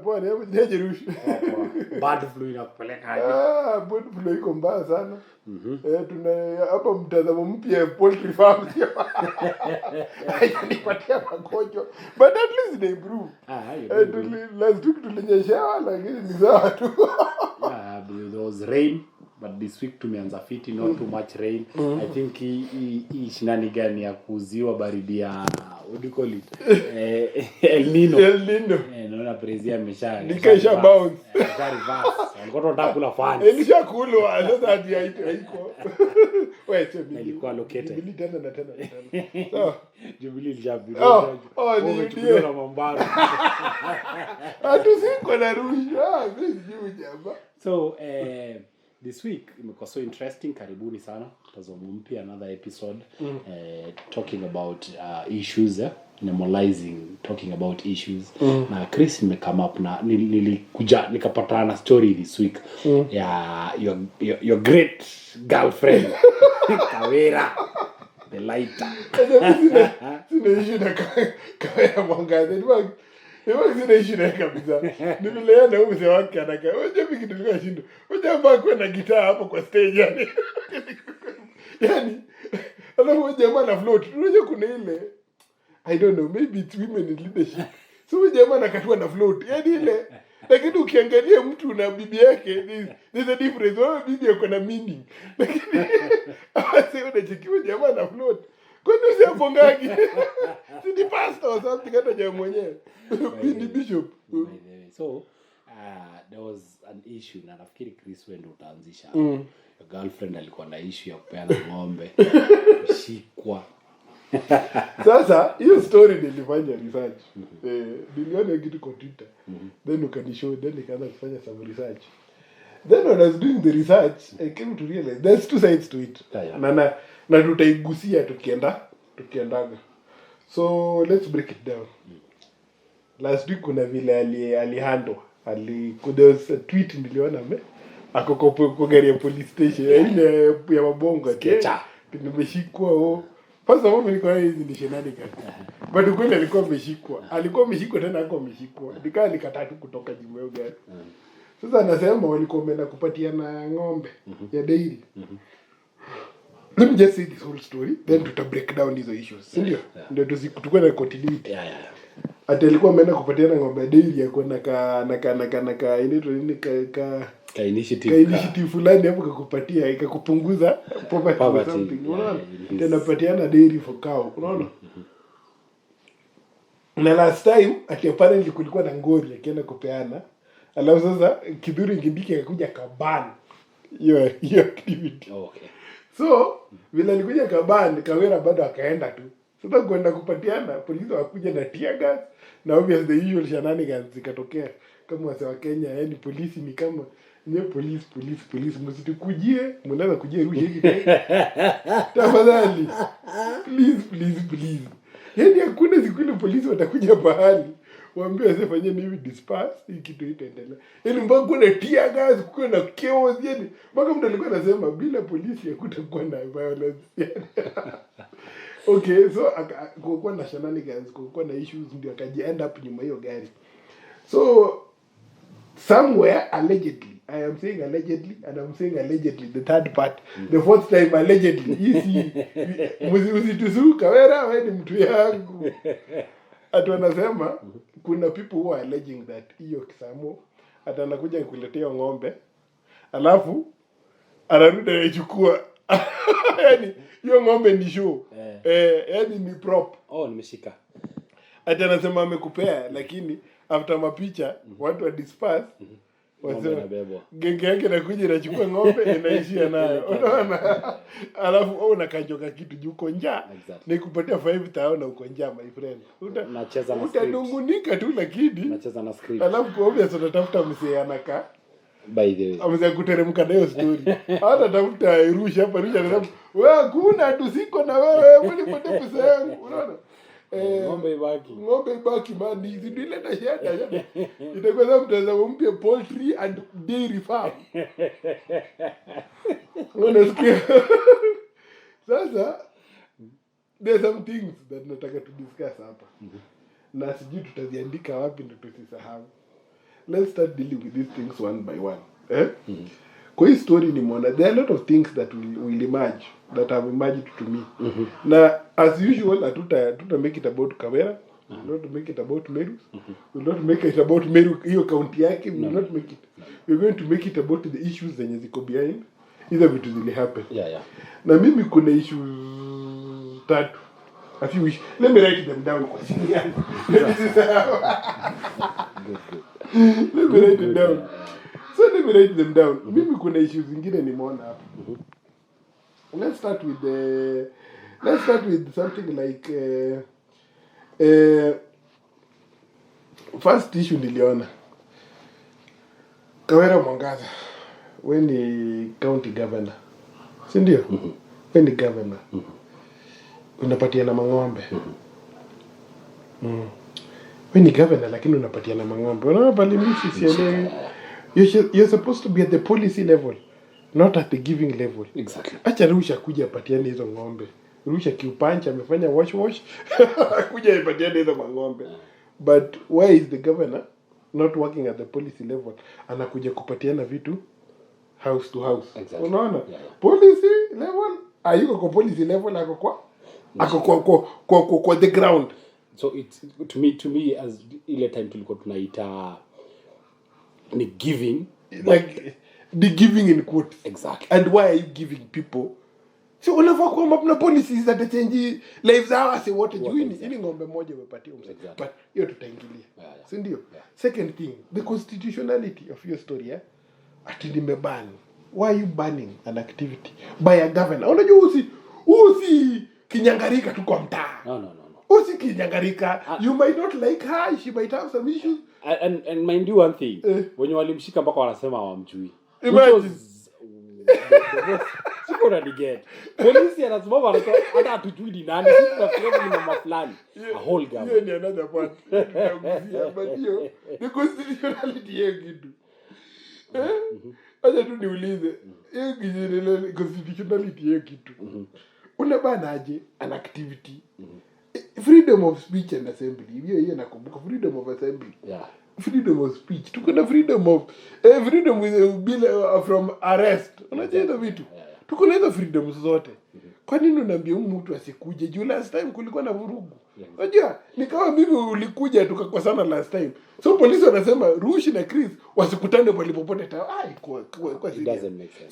Bwana hebu nyeje rushi. Bad flu inakupeleka aje? Bad flu iko mbaya sana. Tuna hapa mtazamo mpya poultry farm. Hainipatia magonjwa. But at least they improve. Last week tulinyeshewa lakini ni sawa tu. There was rain, but this week tumeanza fiti, not too much rain. I think hii shinani gani ya kuziwa baridi ya what do you call it? El Nino. Naona prezia Nikesha bounce. Reverse. Alikuwa tunataka kula fans. Nilishakulwa sasa hadi haiko. Wewe ilikuwa located. Jubilee tena. So, Jubilee ilishabi. Ndio na mambara. Atusiko na rusha. Sijui jamaa. So, this week imekuwa so interesting. Karibuni sana. Tazamo mpya another episode talking about issues, normalizing talking about issues. Na Chris come up na nilikuja nikapata na story this week ya your great girlfriend Kawera the lighter. Sina issue na Kawera mwangaza. Sina issue na kabisa. Nimelea na mzee wake anaka. Wewe vipi tulikuwa shindo. Wewe mbona kwenda gitaa hapo kwa stage yani. Yani alafu jamaa na float. Unajua kuna ile I don't know, maybe it's women in leadership. So jamaa anakatua na float. Yani ile lakini ukiangalia mtu na bibi yake there's a difference. Wewe bibi yako na meaning. Lakini sasa unachekiwa jamaa na float. Kwani usipongagi? Si ni pastor or something hata jamaa mwenyewe. Ni bishop. So there was an issue na nafikiri Chris wende utaanzisha. Your girlfriend alikuwa na issue ya kupeana ng'ombe. Kushikwa. Sasa hiyo story nilifanya research. Niliona kitu kwa Twitter. Then ukanishow, then nikaanza kufanya some research. Then when I was doing the research, I came to realize there's two sides to it. Na tutaigusia tukiendaga. So let's break it down. Last week kuna vile alihandle. There was a tweet niliona ako kwa gari ya police station ile ya mabongo nimeshikwa first of all nilikuwa hizi ni shenanigans but ukweli alikuwa ameshikwa tena hapo ameshikwa nikata tu kutoka jimeo gari. Sasa anasema walikuwa wameenda kupatiana ng'ombe ya dairy. Let me just say this whole story then tuta break down hizo issues ndio tukue na continuity. Ati alikuwa ameenda kupatiana ng'ombe ya dairy ya kwenda ka initiative fulani hapo kukupatia ikakupunguza poverty something. Unaona? Tena patiana dairy for cow. Unaona? Na last time ati apparently kulikuwa na ngori akienda kupeana. Alafu sasa Kidhuri Ngindiki akakuja kaban hiyo activity. Okay. So vile alikuja kaban Kawera bado akaenda tu. Sasa kwenda kupatiana polisi wakuja na tear gas na obviously the usual shenanigans zikatokea kama wase wa Kenya. Yani polisi ni kama nye police msitukujie mnaanza kujia rushi hivi tafadhali please yani hakuna siku ile polisi watakuja bahali waambie wasifanye hivi disperse hii kitu itaendelea yani mpaka kuna tear gas kuna chaos yani mpaka mtu alikuwa anasema bila polisi hakutakuwa na violence. Okay, so kulikuwa na shenanigans, kulikuwa na issues ndio akaji end up nyuma hiyo gari. So somewhere allegedly, I am saying allegedly and I'm saying allegedly the third part, the fourth time allegedly. Usitusu Kawera wewe ni mtu yangu. Atu wanasema kuna people who are alleging that hiyo Kisamo atanakuja nikuletea ng'ombe. Alafu anarudi anachukua yani hiyo ng'ombe ni show. Yani ni prop. Nimeshika. Ati anasema amekupea lakini after mapicha watu wa disperse wasema genge yake inakuja inachukua ng'ombe inaishia nayo. Unaona? Alafu unakajoka kitu juu uko njaa na ikupatia 5,000 na uko njaa my friend. Unacheza na script. Utadungunika tu lakini unacheza na script. Alafu kwa obvious unatafuta msee anaka by the way. Ameza kuteremka nayo story. Hata tafuta Rusha hapa Rusha anasema wewe kuna tusiko na wewe ulipotea pesa yangu. Unaona? ng'ombe ibaki man ile na shida itakuwa mtazamo mpya poultry and dairy farm. Unasikia? Sasa there's some things that nataka to discuss hapa. Na sijui tutaziandika wapi ndio tusisahau. Let's start dealing with these things one by one. Kwa hii story nimeona there are a lot of things that will emerge, that have emerged to me. Na as usual hatuta make it about Kawera, we'll not make it about Meru, we'll not make it about Meru hiyo county yake, we'll not make it. We're going to make it about the issues zenye ziko behind hizo vitu zili happen. Na mimi kuna issues 3. A few issues. Let me write them down kwa simu yangu. Let me write it down. So let me write them down. Mimi kuna issues zingine nimeona hapa. Let's start with something like first issue niliona. Kawera Mwangaza, when the county governor. Si ndio? When the governor. Unapatiana mang'ombe. When the governor lakini unapatiana mang'ombe. Unaona pale mimi sielewi. You're supposed to be at the policy level, not at the giving level. Exactly. Acha Rusha kuja apatiane hizo ng'ombe. Rusha kiupancha amefanya wash kuja apatiane hizo ng'ombe. But why is the governor not working at the policy level? Anakuja kupatiana vitu house to house. Exactly. Unaona? Policy level, ayuko kwa policy level ako kwa the ground. So it's to me as ile time tulikuwa tunaita ni giving, like the giving in quotes. Exactly. And why are you giving people? So unafaa kuwa na policies that change lives hours wote juini ili ng'ombe moja umepatia mzee. But hiyo tutaingilia. Si ndio? Second thing, the constitutionality of your story. Ati nimeban. Why are you banning an activity by a governor? Unajua usi kinyangarika tu kwa mtaa. No. Usi kinyangarika. You might not like her, she might have some issues. And mind you one thing, wenye walimshika mpaka wanasema hawamjui. Siko na get. Polisi anasimama anatoa hata hatujui ni nani, sisi tunafikiri ni mama fulani. A whole government. Hiyo ni another part. But hiyo the constitutionality hiyo kitu. Acha tu niulize. Hiyo constitutionality hiyo kitu. Unabanaje an activity? Freedom of speech and assembly. Hiyo nakumbuka freedom of assembly. Freedom of speech. Tuko na freedom of freedom with from arrest. Unajua hizo vitu. Tuko na hizo freedom zote. Kwa nini unaambia mtu asikuje? Juu last time kulikuwa na vurugu. Unajua ni kama mimi ulikuja tukakosana last time. So polisi wanasema Rushi na Chris wasikutane popote kwa si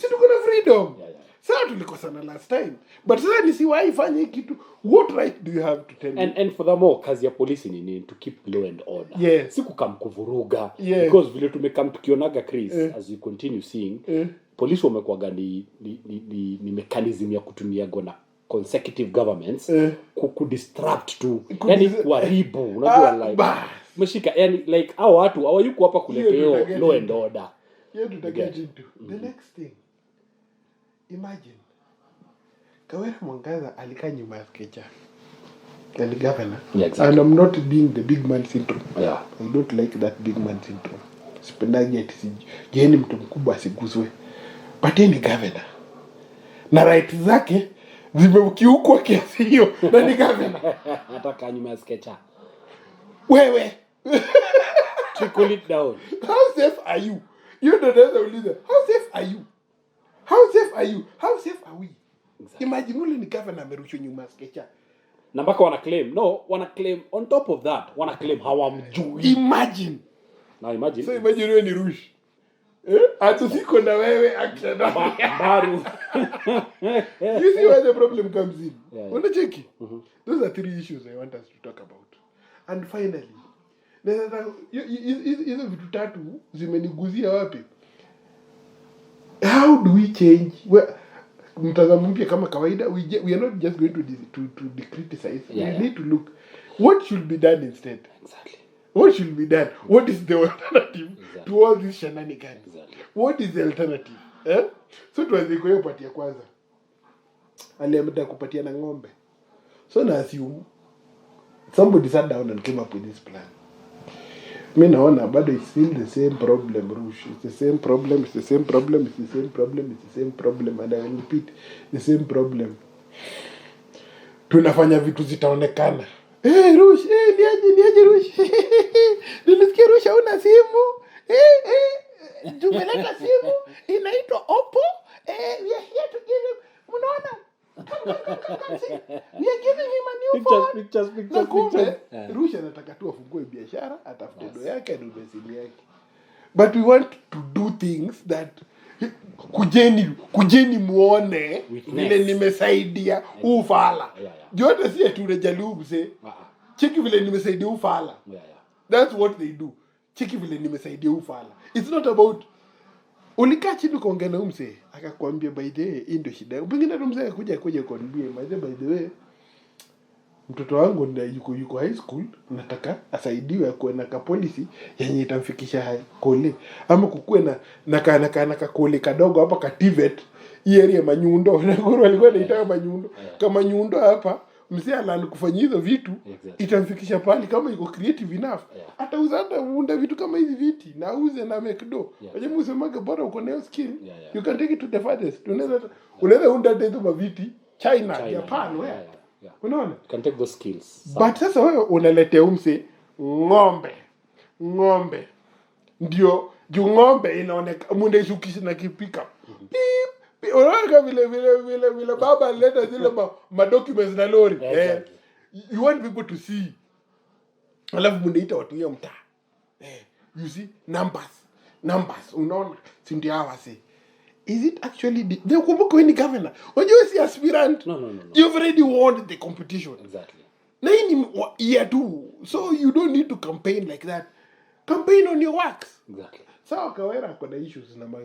tuko na freedom. Sasa tulikosana last time. But sasa nisiwahi fanya kitu. What right do you have to tell me? And furthermore, kazi ya polisi ni to keep law and order. Yes. Si kuvuruga. Because vile tumekam tukionaga Chris as we continue seeing, polisi wamekuwa ni mechanism ya kutumia gona consecutive governments kudistract tu. Yani kuharibu, unajua like mshika yani like hao watu hawayuko hapa kuletea law and order. Here to get into the next thing. Imagine Kawera Mwangaza alikaa nyuma ya sketcher and governor. Exactly. And I'm not being the big man syndrome. I don't like that big man syndrome. Sipendaje ati jeni mtu mkubwa asiguzwe. But ni governor. Na right zake zimekiukwa kiasi hiyo na ni governor. Ataka nyuma ya sketcher. Wewe. Trickle it down. How safe are you? You don't know the how safe are you? How safe are you? How safe are we? Exactly. Imagine ule ni governor amerushwa nyuma sketcher. Na mpaka wana claim on top of that, wana claim hawamjui. Imagine. Now imagine. So imagine wewe ni Rush. Hata siko na wewe akishana. Baru. You see where the problem comes in. Unacheki? Those are 3 issues I want us to talk about. And finally, hizo vitu 3 zimeniguzia wapi? How do we change? Mtazamo mpya kama kawaida, we are not just going to criticize. We need to look what should be done instead. Exactly. What should be done? What is the alternative to all these shenanigans? Exactly. What is the alternative? So tuanze kwa hiyo pati ya kwanza. Aliamda kupatia na ng'ombe. So na assume somebody sat down and came up with this plan. Mi naona bado it's still the same problem, Rush. It's the same problem, it's the same problem, it's the same problem, it's the same problem, and I will repeat, the same problem. Tunafanya vitu zitaonekana. Rush, niaje Rush. Nilisikia Rush hauna simu. Tumeleta simu, inaitwa Oppo. We are here to give him, unaona? Come. We are giving him a new phone. Pictures. Rush anataka tu afungue biashara, atafute do yake, adube simu yake. But we want to do things that kujeni muone vile nimesaidia ufala. Jote si tunajalu mse. Cheki vile nimesaidia ufala. That's what they do. Cheki vile nimesaidia ufala. It's not about ulikaa chini kuongea na mse akakwambia by the way hii ndio shida. Pengine ndo mse kuja kwambie by the way mtoto wangu ndio yuko high school, nataka asaidiwe kuwe ka policy yenye itamfikisha kole, ama kukuwe na kole kadogo hapa ka TVET area Manyundo. Na guru alikuwa anaitaka Manyundo. Kama Nyundo hapa mzee alani kufanya hizo vitu, itamfikisha pale kama iko creative enough. Hata unda vitu kama hizi viti na uze na make do. Wajamu usemaga bora uko na skill, you can take it to the farthest. Unaweza unda hizo maviti China, Japan, unaona? You can take those skills. But sasa wewe unaletea umse ng'ombe. Ndio ng'ombe inaonekana munde shukisha na kipika. Unaona vile baba aleta zile documents na lori. You want people to see. Alafu mundeita watu ya mtaa. You see numbers. Unaona? Si ndio hawa say. Is it actually the kumbuka wewe ni governor? Unajua si aspirant. No. You've already won the competition. Exactly. Na hii ni year 2. So you don't need to campaign like that. Campaign on your works. Exactly. Sawa Kawera kuna issues na ma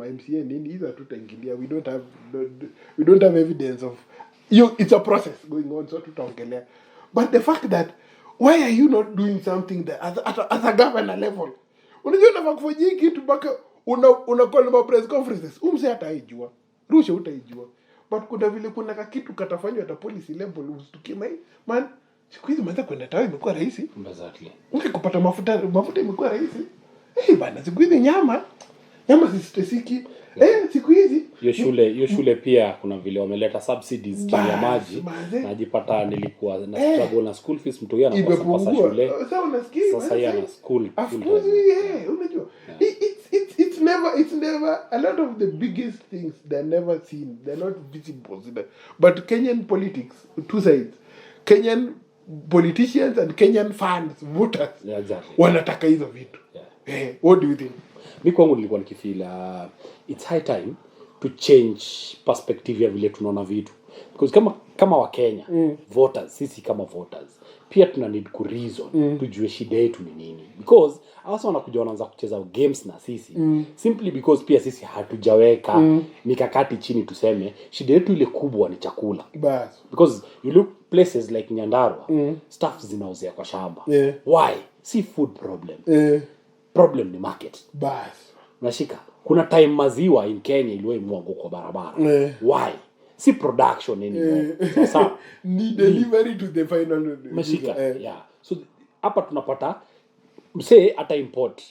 MCA nini hizo tutaingilia. We don't have evidence of it's a process going on, so tutaongelea. But the fact that why are you not doing something that at a governor level? Unajua unafaa kufanyia kitu mpaka una call ma press conferences. Umse hata haijua. Rusha utaijua. But kuna vile kuna kitu katafanywa at a policy level ustukie man. Siku hizi mwanza kwenda tawi imekuwa rahisi. Exactly. Kupata mafuta imekuwa rahisi. Bana siku hizi nyama sisiki. Siku hizi hiyo shule pia kuna vile wameleta subsidies chini ya maji. Najipata nilikuwa na struggle na school fees, mtu yeye anakosa shule. Sasa unasikia sasa yana school. Unajua. It's never a lot of the biggest things they're never seen. They're not visible. But Kenyan politics, two sides. Kenyan politicians and Kenyan fans, voters. Yeah, exactly. Wanataka hizo vitu. What do you think? Mimi kwangu nilikuwa nikifeel it's high time to change perspective ya vile tunaona vitu. Because kama wa Kenya, voters, sisi kama voters, pia tuna need ku reason tujue shida yetu ni nini. Because hasa wanakuja wanaanza kucheza games na sisi simply because pia sisi hatujaweka mikakati chini tuseme shida yetu ile kubwa ni chakula. Bas. Because you look places like Nyandarua, stuff zinauzia kwa shamba. Why? See food problem. Problem ni market. Bas. Unashika. Kuna time maziwa in Kenya iliwe mwango kwa barabara. Why? Si production anymore. Sasa ni delivery to the final mashika. So hapa tunapata mse ata import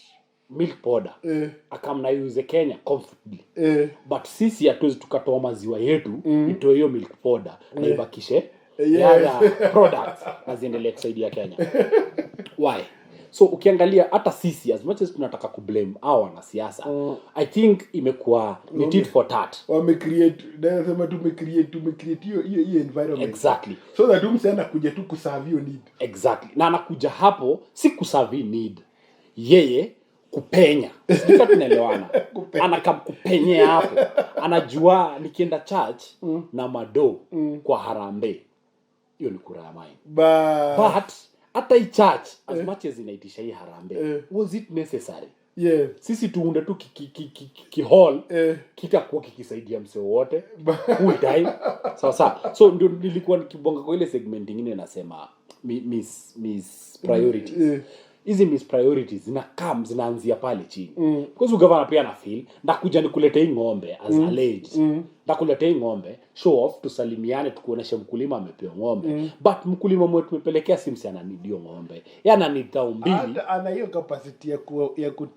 milk powder akamna use Kenya comfortably. But sisi hatuwezi tukatoa maziwa yetu itoe hiyo milk powder na ibakishe products na ziendelee kusaidia Kenya. Why? So ukiangalia hata sisi as much as tunataka kublame hao wanasiasa, I think imekuwa tit for tat. Nasema tumecreate hiyo environment. Exactly. So that mse anakuja tu kuserve your need. Exactly. Na anakuja hapo si kuserve need. Yeye kupenya. Sika tunaelewana. Anakamkupenyea hapo. Anajua nikienda church na mado kwa harambee. Hiyo ni kura ya mine. But hata hii church as much as inaitisha hii harambee, was it necessary? Sisi tuunde tu hall kitakuwa kikisaidia mse wote full time. So ndio nilikuwa nikibonga kwa ile segment nyingine nasema miss priorities. hizi mispriorities zinaanzia pale chini. Because governor pia na feel ndakuja nikuletee ng'ombe as alleged. Ndakuletee ng'ombe, show off, tusalimiane, tukuoneshe mkulima amepewa ng'ombe. But mkulima mwetu tumepelekea simsi ananidio ng'ombe. Yana ni mbili. Hata ana hiyo capacity ya ku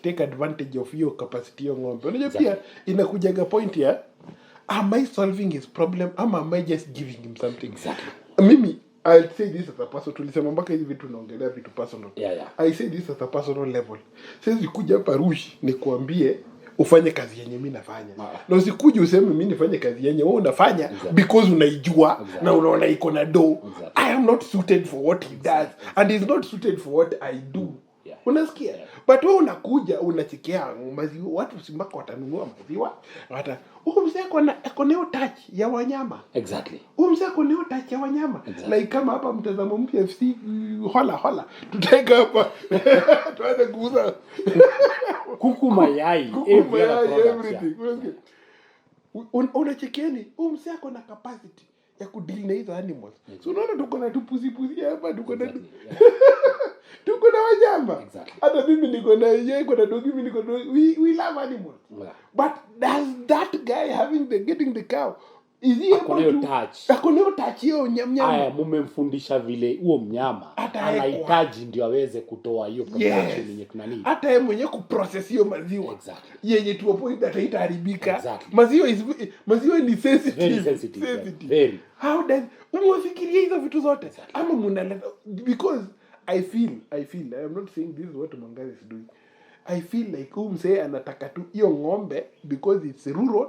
take advantage of hiyo capacity ya ng'ombe. Unajua pia inakujaga point ya am I solving his problem or am I just giving him something? Exactly. Mimi I'll say this as a person. Tulisema mpaka hizi vitu naongelea vitu personal. Yeah. I say this as a personal level. Sisi kuja hapa Rushi nikuambie ufanye kazi yenye mimi nafanya. Na usikuje useme mimi nifanye kazi yenye wewe unafanya because unaijua na unaona iko na do. I am not suited for what he does and he's not suited for what I do. Unasikia? But wewe unakuja unachikia maziwa, watu simbaka watanunua maziwa. Hata mzee akoneo touch ya wanyama. Exactly. Mzee akoneo touch ya wanyama. Like kama hapa Mtazamo Mpya FC hola tutaika hapa tuanze kuuza kuku mayai everything. Unachekieni mzee akona capacity ya kudeal na hizo animals. So unaona tuko na tupuzi hapa, tuko na tuko na wanyama. Hata mimi niko na yeye, niko na dogi, mimi niko na we love animals. But does that guy getting the cow, is he akoneo touch hiyo mnyama? Aya, mumemfundisha vile huo mnyama anahitaji ndio aweze kutoa hiyo production yenye tunani. Hata yeye mwenyewe kuprocess hiyo maziwa. Yenye tu point that haitaharibika. Maziwa ni sensitive. Very. How does umefikiria hizo vitu zote? Ama mnaleta, because I feel I am not saying this is what Mangari is doing. I feel like msee anataka tu hiyo ng'ombe because it's rural,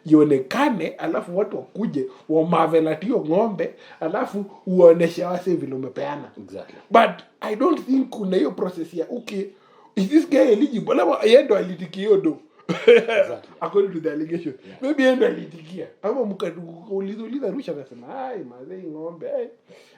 ionekane, alafu watu wakuje wamavela hiyo ng'ombe, alafu uoneshe wase vile umepeana. But I don't think kuna hiyo process ya okay, is this guy eligible? Ama yeye ndo alitikia hiyo do. According to the allegation. Maybe yeye ndo alitikia. Ama mkauliza Rusha akasema, "Ai, mazee ng'ombe,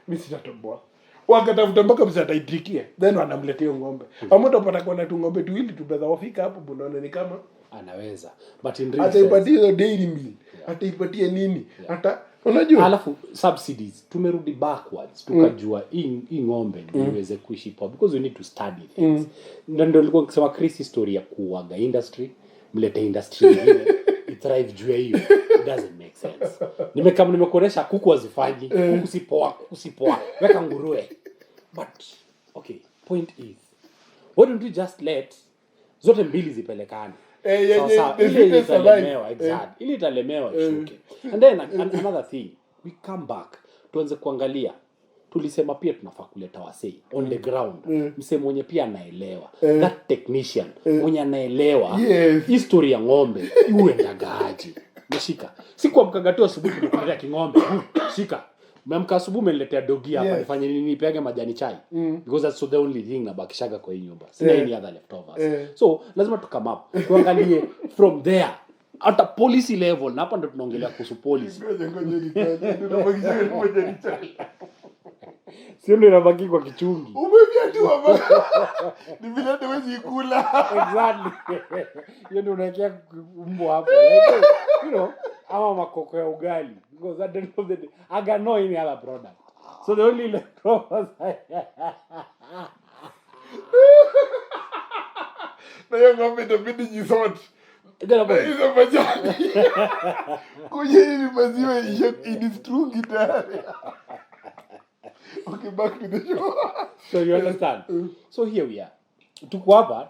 mimi sitatoboa." Wakatafuta mpaka msa ataitikia, then wanamletea ng'ombe. Ama utapata kuna tu ng'ombe tu ili tupeza wafika hapo, unaona ni kama anaweza. But in real ataipatia hiyo dairy meal, ataipatia nini? Hata unajua alafu subsidies tumerudi backwards, tukajua hii ng'ombe ndio iweze kuishi poa, because we need to study things. Ndio nilikuwa nikisema Chris history ya kuaga industry, mlete industry nyingine thrive juu hiyo. It doesn't make sense. Nimekuonesha kuku wazifanyi, kuku sipoa, weka nguruwe. But okay, point is, why don't we just let zote mbili zipelekane? Ili italemewa, exactly. Ili italemewa ishuke. And then another thing, we come back tuanze kuangalia. Tulisema pia tunafaa kuleta wasei on the ground. Mse mwenye pia anaelewa. That technician mwenye anaelewa history ya ng'ombe iwe ndagaji. Mshika. Siku amkagatua asubuhi tunakuletea king'ombe. Shika. Mmeamka asubuhi mmeniletea dogi hapa nifanye nini, nipege majani chai. Because that's the only thing na bakishaga kwa hii nyumba. Sina any other leftovers. So lazima tu come up. Tuangalie from there at a policy level. Na hapa ndo tunaongelea kuhusu policy. Sio ndio inabaki kwa kichungi. Umeviatua baba. Ni vile ndio wezi kula. Exactly. Hiyo ndio unaekea mbwa hapo. You know, ama makoko ya ugali. Because at the end of the day, I got no any other product. So the only leftovers na hiyo ng'ombe itabidi jisort. Hizo majani. Kuje hili maziwa inistrungi tayari. Okay, back to the show. So you understand? So here we are. Tuko hapa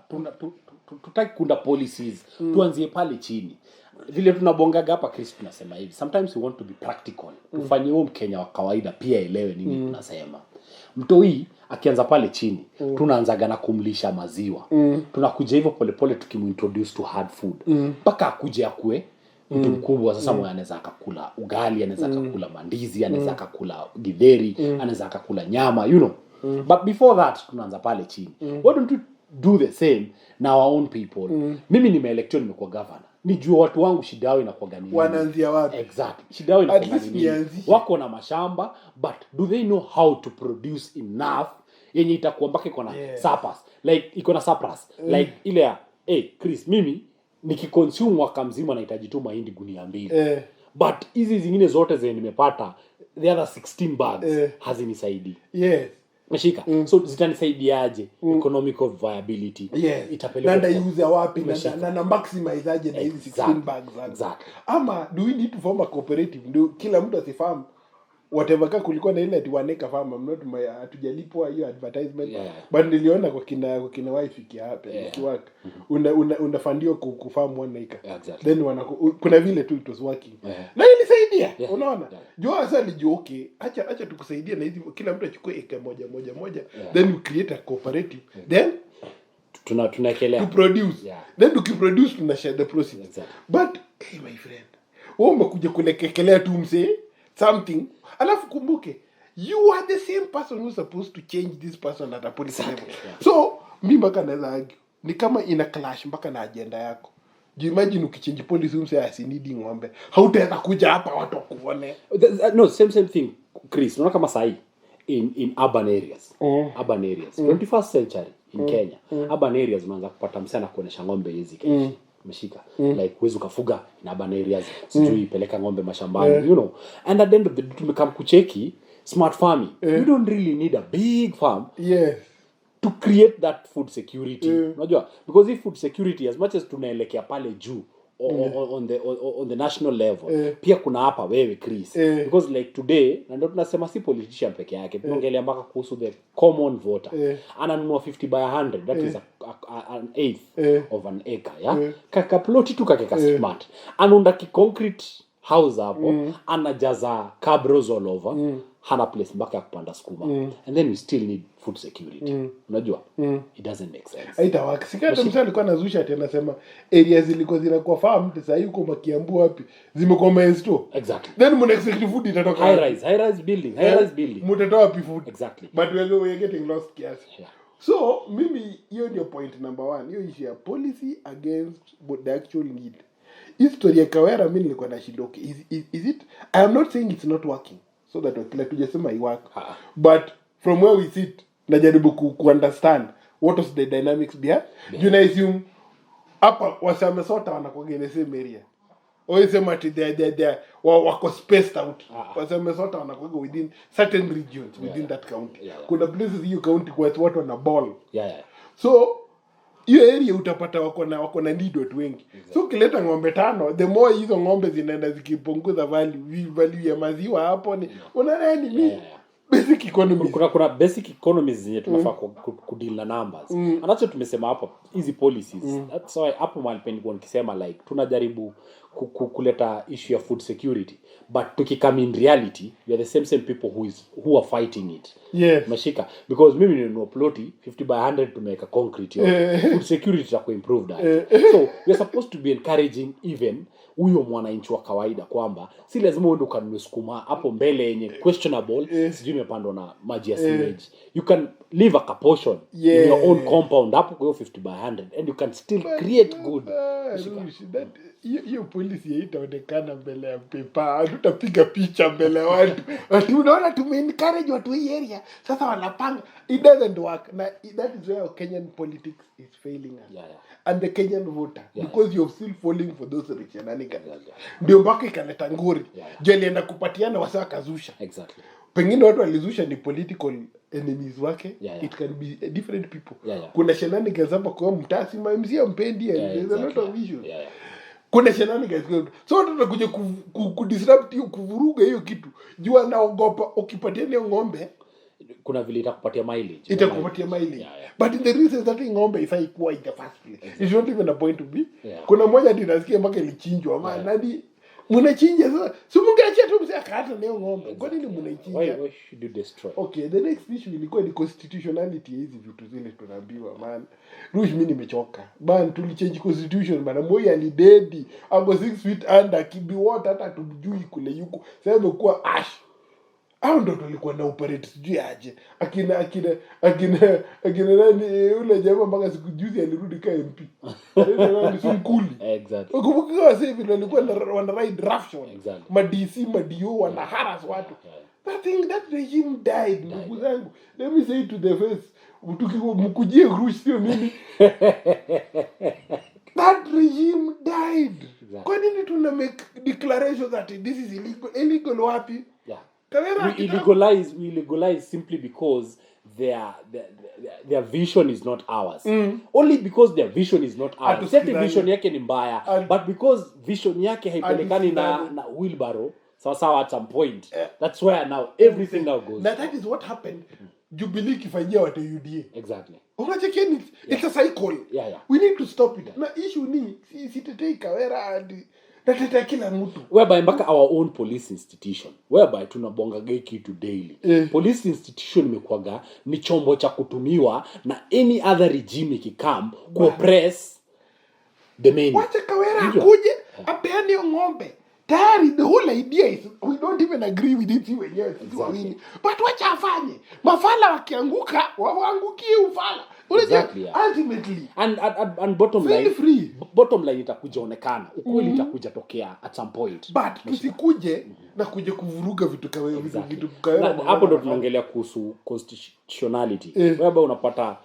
tutaki kunda policies. Tuanzie pale chini. Vile tunabongaga hapa Chris tunasema hivi. Sometimes we want to be practical. Tufanye huo Mkenya wa kawaida pia elewe nini tunasema. Mtoi akianza pale chini, tunaanzaga na kumlisha maziwa. Tunakuja hivyo polepole tukimintroduce to hard food. Mpaka akuje akue mtu mkubwa sasa mwenye anaweza akakula ugali, anaweza akakula mandizi, anaweza akakula githeri, anaweza akakula nyama, you know. But before that tunaanza pale chini. Why don't we do the same na our own people? Mimi nimeelected, nimekuwa governor. Nijue watu wangu shida yao inakuwa gani. Wanaanzia wapi? Exactly. Shida yao inakuwa gani. Wako na mashamba, but do they know how to produce enough yenye itakuwa mpaka iko na surplus? Like iko na surplus. Like ile ya Chris, mimi nikiconsume mwaka mzima nahitaji tu mahindi gunia 2. But hizi zingine zote zenye nimepata, the other 16 bags hazinisaidi. Yes. Mashika. So zitanisaidiaje economical viability? Itapeleka na iuze wapi na maximize aje na hizi 16 bags exactly. Ama do we need to form a cooperative ndio kila mtu asifahamu whatever ka kulikuwa na ile atiwaneka farm. I'm not my hatujalipwa hiyo advertisement but niliona kwa kina wife iki hapa ikiwork unafandio kufarm 1 acre then kuna vile tu it was working na ilisaidia unaona jua sasa alijua okay acha tukusaidie na hizi kila mtu achukue acre moja then we create a cooperative then tunakelea to produce then tukiproduce tuna share the proceeds but hey my friend wewe umekuja kulekelea tu msee something alafu kumbuke you are the same person who's supposed to change this person at a policy level so mimi mpaka naweza argue ni kama ina clash mpaka na agenda yako. Do you imagine ukichange policy umse asinidi ng'ombe hautaweza kuja hapa watu wakuone? No, same thing Chris. Unaona kama sahi in urban areas 21st century in Kenya urban areas unaanza kupata msana kuonesha ng'ombe hizi Kenya umeshika like huwezi ukafuga in urban areas sijui peleka ng'ombe mashambani you know and at the end of the day tumekam kucheki smart farming you don't really need a big farm to create that food security unajua because if food security as much as tunaelekea pale juu on the national level pia kuna hapa wewe Chris because like today na ndio tunasema si politician peke yake tunaongelea mpaka kuhusu the common voter ananunua 50 by 100 that is an eighth of an acre kaka plot tu kaka smart anaunda ki concrete house hapo anajaza cabros all over hana place mpaka ya kupanda sukuma and then we still need food security unajua it doesn't make sense haitawaka sikata msali alikuwa anazusha tena sema areas zilikuwa zinakuwa farm sasa yuko Makiambu wapi zimekuwa mainstore exactly then mun expect food itatoka high rise building mutatoa wapi food exactly but we're getting lost kiasi so mimi hiyo ndio point number 1 hiyo issue ya policy against the actual need. History ya Kawera mimi nilikuwa na shidoki is it I am not saying it's not working so that wakila tujasema iwork but from where we sit najaribu ku understand what was the dynamics behind you know assume hapa wasamesota wanakuwa in the same area or sema ati they wako spaced out wasamesota wanakuwa within certain regions within that county kuna places hiyo county kwa watu wana ball so hiyo area utapata wako na need watu wengi so kileta ng'ombe 5 the more hizo ng'ombe zinaenda zikipunguza value ya maziwa hapo ni unaona ni basic economy kuna basic economies zenye tunafaa kudeal na numbers anacho tumesema hapo hizi policies that's why hapo malipeni kwa nikisema like tunajaribu kuleta issue ya food security but tukikame in reality we are the same people who are fighting it mashika because mimi ni ploti 50 by 100 to make a concrete food security to improve that so we are supposed to be encouraging even huyo mwananchi wa kawaida kwamba si lazima uende ukanunue sukuma hapo mbele yenye questionable sijui imepandwa na maji ya sewage you can leave a portion in your own compound hapo kwa 50 by 100 and you can still create good hiyo policy itaonekana mbele ya paper tutapiga picha mbele watu unaona encourage watu hii area sasa wanapanga it doesn't work na that is where Kenyan politics is failing us and the Kenyan voter because you're still falling for those rich ndio mpaka ikaleta ngori je alienda kupatiana wasa kazusha exactly pengine watu walizusha ni political enemies wake it can be different people kuna shenanigans hapa kwa mtasi mzee mpendi there's a lot of issues kuna shenanigans so tutakuja ku-disrupt hiyo kuvuruga hiyo kitu jua naogopa ukipatia hiyo ng'ombe kuna vile itakupatia mileage but in the reason that ng'ombe ifai kuwa in the first place it's not even a point to be kuna moja dinasikia mpaka ilichinjwa maana nani mnachinja sasa si mungeachia tu mzee akata leo ng'ombe kwa nini mnaichinja why should you destroy okay the next issue ilikuwa ni constitutionality hizi vitu zile tunaambiwa man rush mimi nimechoka ban tulichange constitution bana Moi alidedi ango 6 feet under kibi what hata tumjui kule yuko sasa imekuwa ash au ndo tulikuwa na operate sijui aje akina nani ule jamaa mpaka siku juzi alirudi ka MP ndio Sunkuli exactly ukumbuka sasa hivi walikuwa wana ride roughshod ma DC ma DO wana harass watu that regime died ndugu zangu let me say to the face mkujie rush sio mimi that regime died kwa nini tuna make declaration that this is illegal wapi we legalize simply because their vision is not ours. Only because their vision is not ours. Seti vision yake ni mbaya, but because vision yake haipelekani na wheelbarrow, sawa at some point. That's where now everything now goes. That is what happened. Jubilee kifanyia watu UDA. Exactly. Unachekeni, it's a cycle. Yeah. We need to stop it. Na issue ni sitetei Kawera hadi natetea kila mtu. Whereby mpaka our own police institution, whereby tunabonga kitu daily. Police institution imekuwaga ni chombo cha kutumiwa na any other regime ikikam kuoppress the main. Wacha Kawera akuje apeane ng'ombe. Tayari the whole idea is we don't even agree with it wenyewe sisi wawili. But wacha afanye. Mafala wakianguka, waangukie ufala. Exactly, ultimately. And bottom line, free. Bottom line itakuja onekana. Ukweli itakuja tokea at some point. But tusikuje na kuja kuvuruga vitu Kawera. Hapo ndo tunaongelea kuhusu constitutionality. Whereby unapata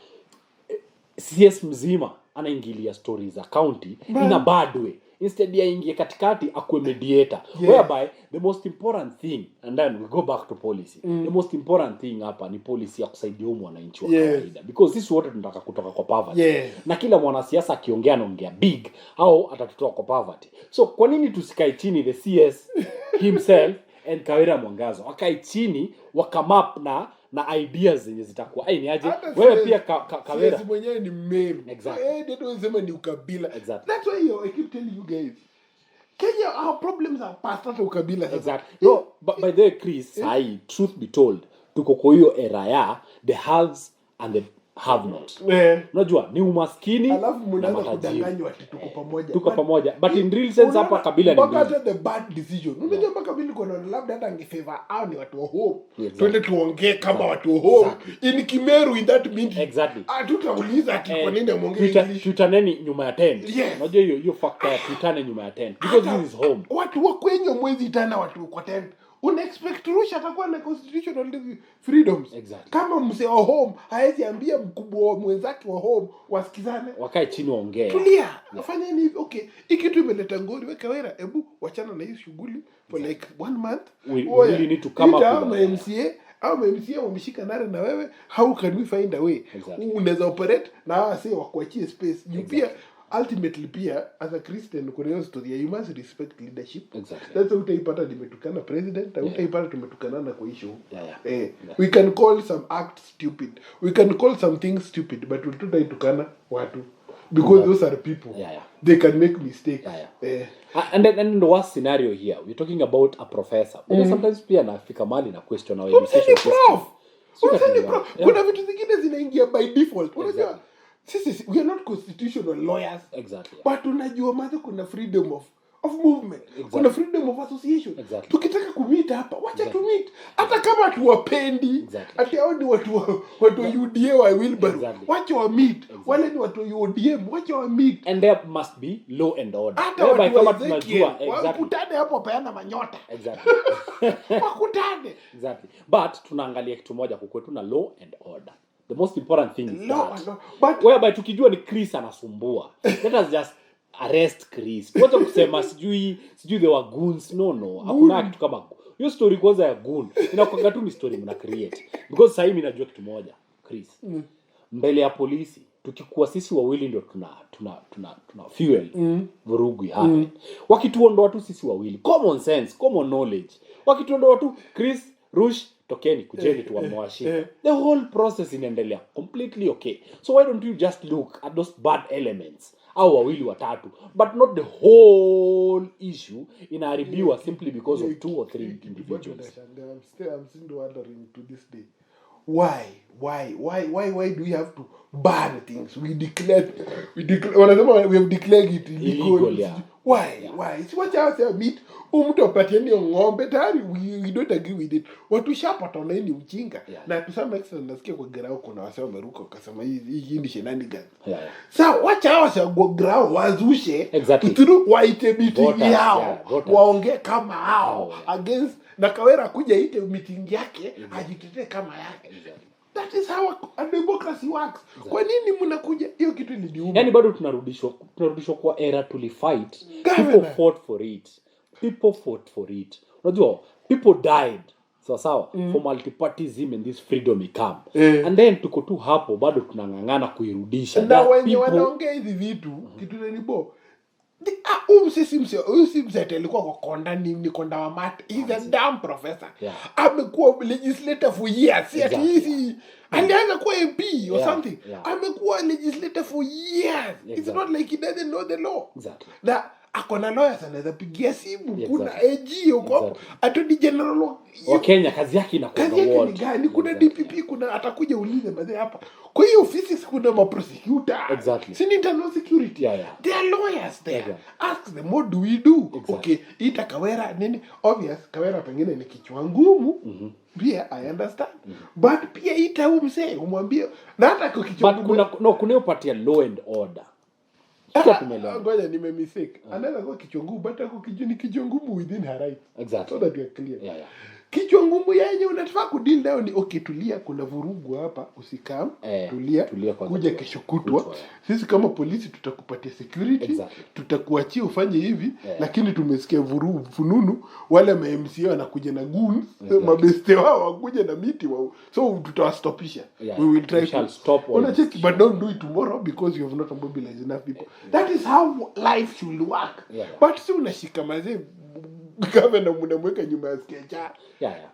CS mzima anaingilia stories za county in a bad way. Instead ya ingie katikati akue mediator, whereby the most important thing, and then we go back to policy. The most important thing hapa ni policy ya kusaidia mwananchi wa kawaida, because sisi wote tunataka kutoka kwa poverty. Na kila mwanasiasa akiongea anaongea big au atatutoa kwa poverty. So kwa nini tusikae chini, the CS himself and Kawera Mwangazo akae chini wakamap na ideas zenye zitakuwa ni aje wewe pia Kawera mwenyewe ni meme. Exactly. Ndio unasema ni ukabila. Exactly. That's why I keep telling you guys, Kenya, our problems are past ukabila. Exactly. No, but by the way, Chris, truth be told, tuko kwa hiyo era ya the haves and the have not. Unajua ni umaskini alafu mnaanza kudanganywa ati tuko pamoja. But in real sense hapa kabila ni mpaka the bad decision. Unajua mpaka kabila kuna labda hata angefavor au ni watu wa home. Twende tuongee kama watu wa home. In Kimeru in that meeting. Exactly. Tutauliza ati kwa nini amuongee tutaneni nyuma ya tent. Unajua hiyo factor ya tutane nyuma ya tent because this is home. Watu wa kwenye mwezi tena watu kwa tent. Unexpect Russia atakuwa na constitutional freedoms. Exactly. Kama mzee wa home haezi ambia mkubwa wa mwenzake wa home wasikizane, wakae chini waongee. Tulia. Afanye hivi. Okay. Hiki tu imeleta ngori wewe Kawera, hebu wachana na hii shughuli for like 1 month. We really need to come up with MCA au MCA wameshika nare na wewe, how can we find a way? Exactly. Unaweza operate na wase wakuachie space. You pia ultimately pia as a Christian kuna hiyo story you must respect leadership. Exactly. That's how utaipata nimetukana president, utaipata tumetukana na kwa issue. We can call some acts stupid, we can call some things stupid, but tutaitukana watu because those are people. They can make mistakes. And then the worst scenario here, we're talking about a professor. Because sometimes pia nafika mali na question our education system. Kuna vitu zingine zinaingia by default. Unajua we are not constitutional lawyers. Exactly. But unajua maana kuna freedom of movement. Exactly. Kuna freedom of association. Exactly. Tukitaka kumit hapa, wacha tumit. Hata kama tuwapendi, ati hao ni watu UDA wa Wilbaro. Wacha wa meet. Wale ni watu ODM, wacha wa meet. And there must be law and order. Hata kama tunajua, wakutane hapo peana manyota. Exactly. Wakutane. Exactly. But tunaangalia kitu moja kukwetu na law and order. The most important thing is but whereby tukijua ni Chris anasumbua, let us just arrest Chris. Wacha kusema sijui they were goons. No. Hakuna kitu kama hiyo story kwanza ya goon. Inakuwa tu ni story mna create. Because sasa hivi najua kitu moja, Chris. Mbele ya polisi tukikuwa sisi wawili ndio tuna fuel vurugu hapa. Wakituondoa tu sisi wawili, common sense, common knowledge. Wakituondoa tu Chris, Rush, tokeni kujeni tuwamwashika. The whole process inaendelea completely okay. So why don't you just look at those bad elements au wawili watatu, but not the whole issue inaharibiwa simply because of 2 or 3 individuals. I'm still wondering to this day, why do we have to ban things? We declare we have declared it illegal. Why? It's what I say meet mtu apatieni ng'ombe tayari, we don't agree with it. Watu shapata na ni mjinga. Na to some extent nasikia kwa grao kuna wasema wameruka wakasema hii ni shenanigans. Sasa wacha hao sasa grao wazushe through waite meeting yao. Waongee kama hao against na Kawera kuja ite meeting yake ajitetee kama yake. That is how a democracy works. Kwa nini mnakuja hiyo kitu ilidiuma? Yaani bado tunarudishwa kwa era tulifight. People fought for it. Unajua, people died sawa for multipartyism and this freedom ikam and then tuko tu hapo bado tunangangana kuirudisha na wenye wanaongea hizi vitu kitu nilibo umsisi alikuwa kwa konda ni konda wa mat. He's a damn professor. Amekuwa legislator for years. Exactly. Alianza kuwa MP or something. Amekuwa legislator for years. Exactly. It's not like he doesn't know the law. Exactly. Na akona lawyers anaweza pigia simu. Kuna AG huko Attorney General wa Kenya kazi yake inakuwa ni gani? Kuna DPP, kuna atakuja ulize baadhi hapa. Kwa hiyo ofisi kuna prosecutor. Exactly. Si internal security. They are lawyers there. Ask them what do we do? Exactly. Okay, ita Kawera nini? Obvious Kawera pengine ni kichwa ngumu. Pia I understand. But pia ita umse umwambie na hata kwa kichwa ngumu. Kuna upatia law and order. Ngoja nimemistake. Anaweza kuwa kichwa ngumu but ako kichwa ngumu within her rights. Exactly. So that we are clear. Kichwa ngumu yenye unataka kudeal nayo ni okay, tulia, kuna vurugu hapa, usikam, tulia kuja kesho kutwa. Sisi kama polisi tutakupatia security, tutakuachia ufanye hivi, lakini tumesikia vurugu fununu, wale ma MCA wanakuja na goons, mabeste wao wakuja na miti wao. So tutawastopisha. We will try to stop all. Check, but don't do it tomorrow because you have not mobilized enough people. That is how life should work. But si unashika mazee governor mnamweka nyuma ya skecha.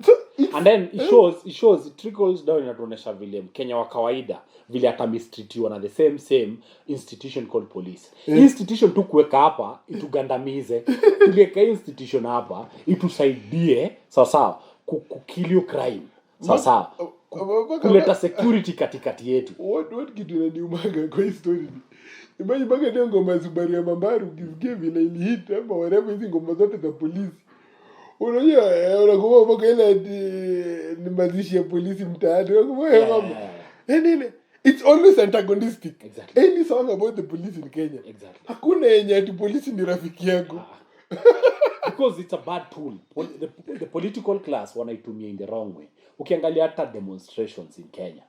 So and then it shows it trickles down inatuonesha vile Kenya wa kawaida vile atamistreatiwa na the same institution called police. Institution tu kuweka hapa itugandamize. Tuweka institution hapa itusaidie sawa kukilio crime. Sawa. Kuleta security katikati yetu. What kitu inaniumaga kwa hii story? Imagine mpaka ndio ngoma Subaru ya Mambaru ukisikia vile ilihit ama whatever hizi ngoma zote za polisi. Unajua unakuwa mpaka ile ni mazishi ya polisi mtaani. Unakuwa mama. Yaani it's always antagonistic. Exactly. Any song about the police in Kenya. Exactly. Hakuna yenye ati polisi ni rafiki yako. Because it's a bad tool. The political class wanaitumia in the wrong way. Ukiangalia hata demonstrations in Kenya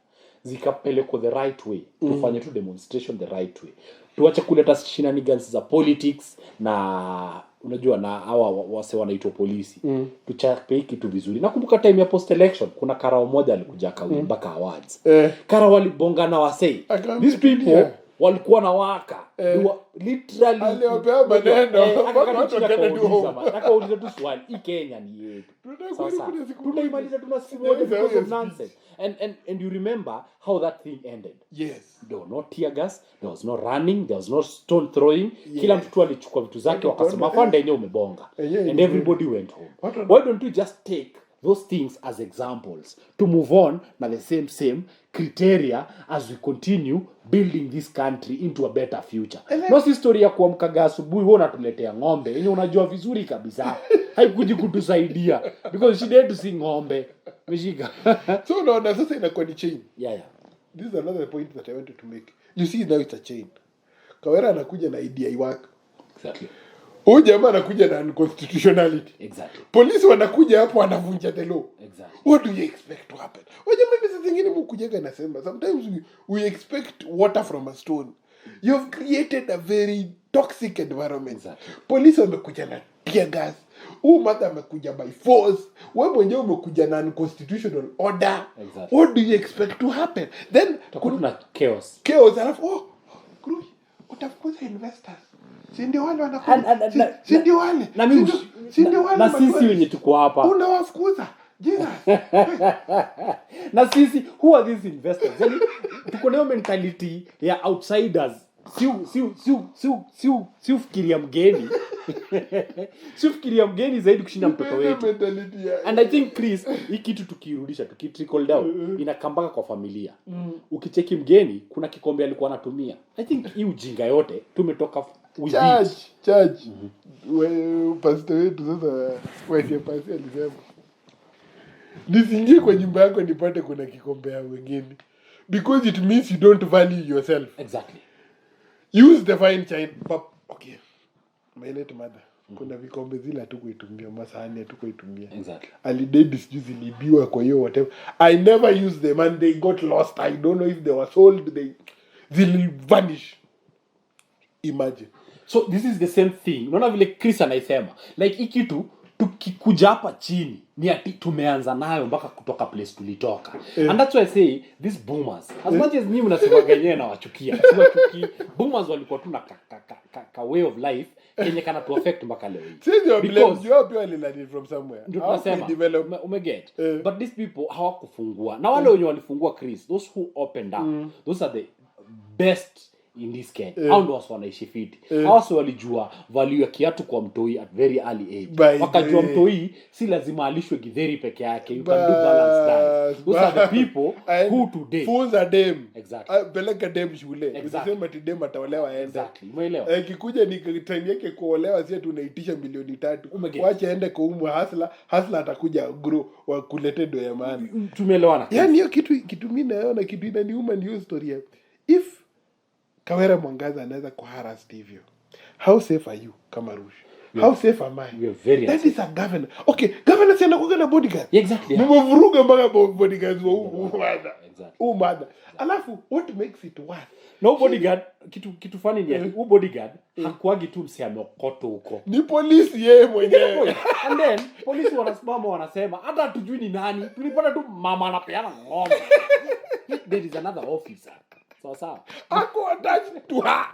zikapelekwa the right way. Tufanye tu demonstration the right way. Tuache kuleta shenanigans za politics na unajua na hawa wase wanaitwa polisi. Tuchape kitu vizuri. Nakumbuka time ya post election kuna karao moja alikuja akawimba ka awards. Karao walibongana wase. These people walikuwa na waka. Literally aliopea maneno watu wakaenda tu home. Nakauliza tu swali, hii Kenya ni yetu. Sasa tunaimaliza tunasimu wote because of nonsense. And you remember how that thing ended. Yes. There was no tear gas, there was no running, there was no stone throwing. Kila mtu alichukua vitu zake wakasema fanda yenyewe umebonga. And everybody went home. Why don't you just take those things as examples to move on na the same criteria as we continue building this country into a better future. No si story ya kuamka asubuhi wewe unatuletea ng'ombe yenye unajua vizuri kabisa haikuji kutusaidia because she did to see ng'ombe mshika. So no, sasa inakuwa ni chain. This is another point that I wanted to make. You see now it's a chain. Kawera anakuja na idea iwaka. Exactly. Huyu jamaa anakuja na unconstitutionality. Exactly. Polisi wanakuja hapo wanavunja the law. Exactly. What do you expect to happen? Waje mimi sasa zingine mkujega nasema sometimes we expect water from a stone. You've created a very toxic environment. Exactly. Polisi wamekuja na tear gas. Mother amekuja by force. Wewe mwenyewe umekuja na unconstitutional order. Exactly. What do you expect to happen? Then kuna chaos. Alafu utafukuza investors. Si ndio wale wanakuja. Si ndio wale. Na sisi wenye tuko hapa. Unawafukuza. Jesus. Na sisi who are these investors? Yani tuko na mentality ya outsiders. Si ufikiria mgeni. Si ufikiria mgeni zaidi kushinda mtoto wetu. And I think Chris, hii kitu tukirudisha trickle down inakambaka kwa familia. Ukicheki mgeni kuna kikombe alikuwa anatumia. I think hii ujinga yote tumetoka charge. Pastor wetu sasa wife ya pastor alisema nisingie kwa nyumba yako nipate kuna kikombe ya wengine because it means you don't value yourself. Exactly. Use the fine china. Okay. My late mother. Kuna vikombe zile hatukuitumia, masahani hatukuitumia. Exactly. Alidedi sijui zilibiwa kwa hiyo whatever. I never used them and they got lost. I don't know if they were sold. They'll vanish. Imagine. So this is the same thing. Unaona vile Chris anaisema. Like ikitu tukikuja hapa chini ni ati tumeanza nayo mpaka kutoka place tulitoka. And that's why I say these boomers, as much as nyinyi mnasema yenyewe na wachukia, boomers walikuwa tu na ka way of life yenye kana to affect mpaka leo hii. Sisi wa blame you pia learned from somewhere. Ndio tunasema umeget. But these people hawakufungua. Na wale wenye walifungua Chris, those who opened up, those are the best in this Kenya. Hao ndio wanaishi fiti. Hao sio walijua value ya kiatu kwa mtoi at very early age. Wakajua mtoi si lazima alishwe githeri peke yake. You can do balance diet. Those are the people who today funza dem. Exactly. Peleka dem shule. Unasema ati dem ataolewa aende. Exactly. Umeelewa? Kikuja ni time yake kuolewa sio tunaitisha milioni 3. Waache aende kuumwa hasla atakuja grow wa kulete do ya maana. Tumeelewana. Yaani hiyo kitu mimi naona kitu inaniuma ni hiyo story. If Kawera Mwangaza anaweza kuharass hivyo, how safe are you kama Rush? How safe am I? We are very that is a governor. Okay, governor si anakuwa na bodyguard. Exactly. Mmevuruga mpaka bodyguards wa mother. Exactly. Mother. Alafu what makes it worse? No bodyguard, kitu funny ni bodyguard hakuagi tu msiameokoto huko. Ni polisi yeye mwenyewe. And then polisi wanasimama wanasema hata hatujui ni nani. Tulipata tu mama anapeana ng'ombe. There is another officer. Sawa. Ako attached to her.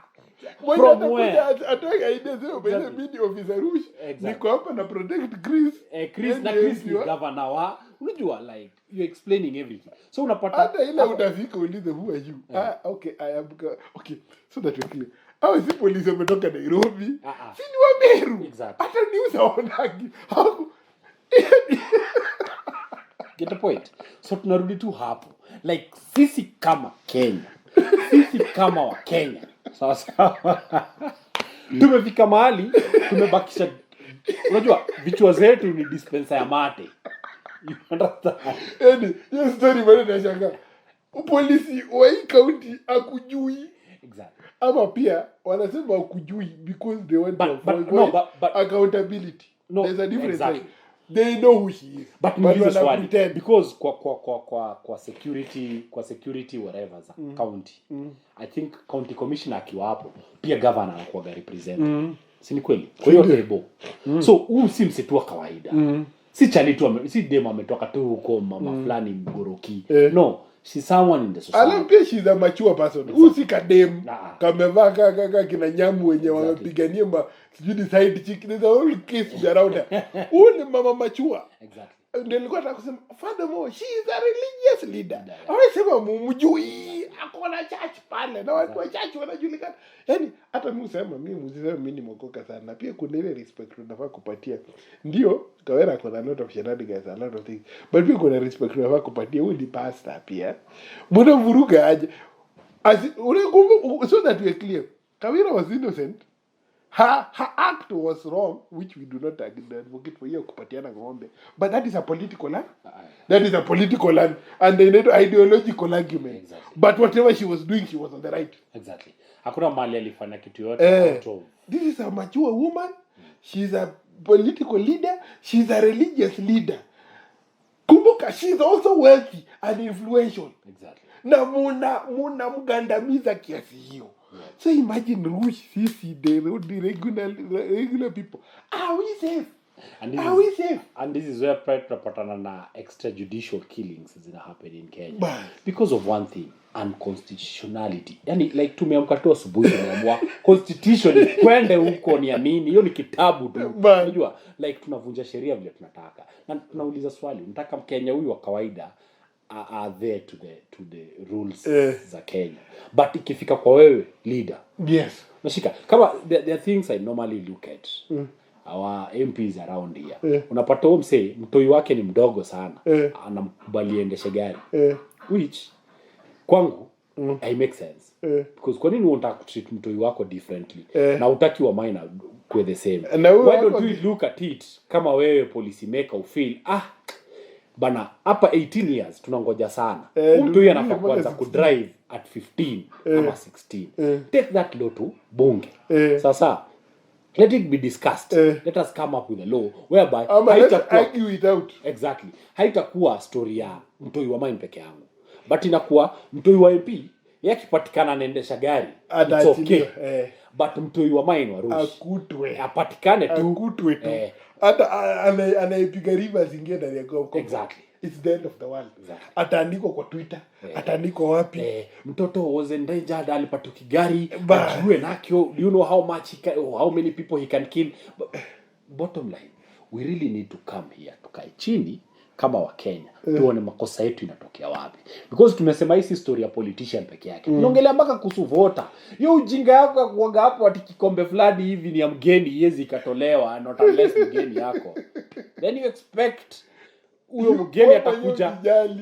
From where? Atoka idea sio bale mini officer Rush. Niko hapa na protect Chris. Chris ni governor wa. Unajua like you explaining everything. So unapata hata ile utafika ulize who are you? Okay, I am okay. So that you clear. Si polisi wametoka Nairobi. Si ni wa Meru. Exactly. Hata news haonagi. Get the point. So tunarudi tu hapo. Like sisi kama Kenya. Sisi kama wa Kenya. Sawa. Tumefika mahali tumebakisha, unajua vichwa zetu ni dispenser ya mate. You understand? Hiyo story bado nashangaa. Polisi wa hii county akujui. Exactly. Ama pia wanasema akujui because they want to avoid accountability. No, there's a difference. Exactly. They know who she is. But because kwa security whatever za county. I think county commissioner akiwa hapo pia governor anakuwa represent. Si ni kweli? Kwa hiyo table. So si msitu wa kawaida. Si chali tu si dem ametoka tu huko mama fulani mgoroki. No, she's someone in the society. Alampia she's a mature person. Usi kadem kamevaa kaka kina nyamu wenye wamepigania sijui side chick. There's a whole case around her. Ni mama mature. Exactly. Ndio nilikuwa nataka kusema furthermore she is a religious leader. Hawasema mumjui ako na church pale na watu wa church wanajulikana. Yaani hata mimi usema mimi ni mwokoka sana. Pia kuna ile respect tunafaa kupatia. Ndio Kawera kuna a lot of shenanigans, a lot of things. But pia kuna respect tunafaa kupatia huyu ni pastor pia. Mbona vuruga aje? So that we are clear. Kawera was innocent. Her act was wrong, which we do not advocate for hiyo kupatiana ng'ombe. But that is a political land. That is a political land and an ideological argument. Exactly. But whatever she was doing, she was on the right. Exactly. Hakuna mali alifanya kitu yote. This is a mature woman. She's a political leader. She's a religious leader. Kumbuka, she's also wealthy and influential. Exactly. Na muna mgandamiza kiasi hiyo. So imagine Rush, sisi, the regular people. Are we safe? And this is where pride tunapatana na extrajudicial killings zina happen in Kenya. Because of one thing, unconstitutionality. Yani like tumeamka tu asubuhi tumeamua constitution kwende huko ni amini. Hiyo ni kitabu tu. Unajua like tunavunja sheria vile tunataka. Na tunauliza swali, unataka Mkenya huyu wa kawaida are there to the rules za Kenya. But ikifika kwa wewe leader. Yes. Nashika kama there are things I normally look at. Our MPs around here. Unapata mtoi wake ni mdogo sana. Anamkubali endeshe gari. Which kwangu I make sense. Because kwa nini unataka kutreat mtoi wako differently? Na utaki wa minor kwa the same. Why don't we look at it kama wewe policy maker ufeel bana hapa 18 years tunangoja sana. Mtu yeye anafaa kuanza kudrive at 15 ama 16. Take that law to bunge. Sasa let it be discussed. Let us come up with a law whereby argue it out. Exactly. Haitakuwa story ya mtoi wa mine peke yangu. But inakuwa mtoi wa MP yeye akipatikana anaendesha gari. It's okay. but mtoi wa mine wa Rush akutwe apatikane tu akutwe tu hata anaipiga rivers ingie ndani ya Kongo. Exactly. It's the end of the world. Exactly. Ataandikwa kwa Twitter, ataandikwa wapi? Mtoto was endangered, alipata kigari, ajue nakyo, you know how many people he can kill. But bottom line, we really need to come here, tukae chini kama wa Kenya, tuone makosa yetu inatokea wapi. Because tumesema hii story ya politician peke yake. Tunaongelea mpaka kuhusu voter. Hiyo ujinga yako ya kuoga hapo ati kikombe fulani hivi ni ya mgeni yezi ikatolewa, not unless mgeni yako. Then you expect huyo mgeni atakuja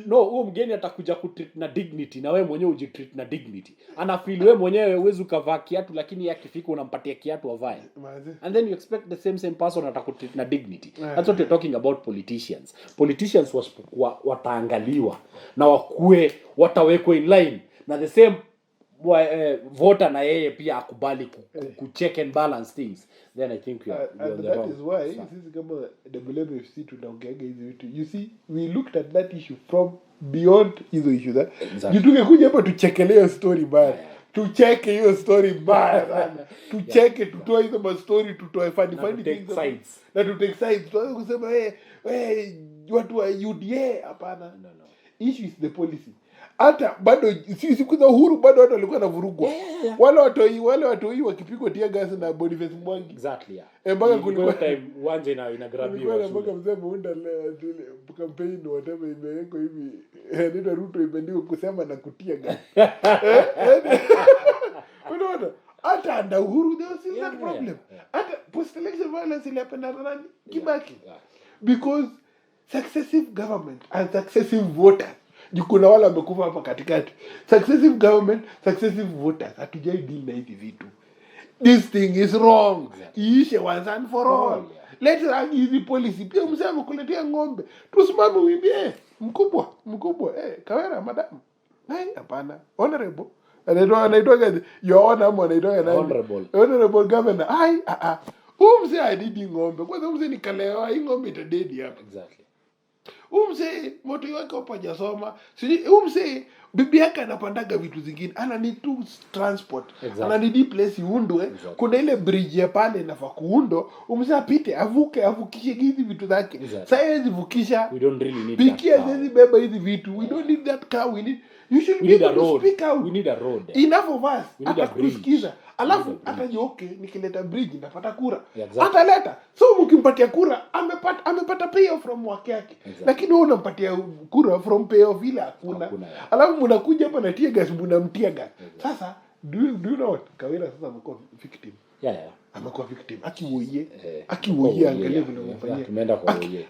huyo mgeni atakuja kutreat na dignity na wewe mwenyewe ujitreat na dignity. Anafeel wewe mwenyewe uwezi ukavaa kiatu lakini yakifika unampatia kiatu avae. And then you expect the same person atakutreat na dignity. That's what you're talking about politicians. Politicians wataangaliwa na wakue watawekwa in line na the same voter na yeye pia akubali kucheck and balance things. Then I think that is why sisi kama WMFC tunaongeaga hizi vitu. You see, we looked at that issue from beyond hizo issues. Exactly. Tungekuja hapa tuchekelea story bad. Tucheke hiyo story bad sana. Tucheke tutoe hizo ma story tutoe funny things. Na to take sides. Tuanze kusema watu wa UDA hapana. No. Issue is the policy. Hata bado siku za uhuru bado watu walikuwa na vurugwa. Wale watoi wakipigwa tear gas na Boniface Mwangi. Exactly. Mpaka kulikuwa time uwanja ina grab hiyo. Mpaka mzee Muunda campaign whatever imewekwa hivi. Ndio Ruto imeandikwa kusema na kutia gas. Unaona? Hata under uhuru there was still that problem. Hata post election violence ile happened na nani? Kibaki. Because successive government and successive voters kuna wala wamekufa hapa katikati. Successive government, successive voters. Hatujai deal na hizi vitu. This thing is wrong. Iishe once and for all. Let's run hizi policy. Pia msema kuletea ng'ombe. Tusimame uimbie. Mkubwa. Kawera madam. Hapana. Honorable. Anaitwa gani? Your honor ama anaitwa nani? Honorable governor. Mse adidi ng'ombe. Kwanza mse nikalewa hii ng'ombe itadedi hapa. Exactly. Mse moto wake hapa hajasoma. Mse bibi yake anapandaga vitu zingine. Ana need to transport. Exactly. Ana need place iundwe. Exactly. Kuna ile bridge ya pale inafaa kuundo. Mse apite avukishe hizi vitu zake. Exactly. Sasa hizi vukisha. We don't really need pikia that. Hizi beba hizi vitu. We don't need that car. You should be able to speak out. We need a road. Enough of us. Atakusikiza. Alafu ataje nikileta bridge napata kura. Exactly. Ataleta. So mkimpatia kura amepata payoff from work yake. Exactly. Lakini wewe unampatia kura from payoff ile hakuna. Alafu mnakuja hapa na tear gas mnamtia gas. Exactly. Sasa do you know what? Kawira sasa amekuwa victim. Yeah. Amekuwa victim. Akiwoye angalia vile unafanyia. Tumeenda kwa woye.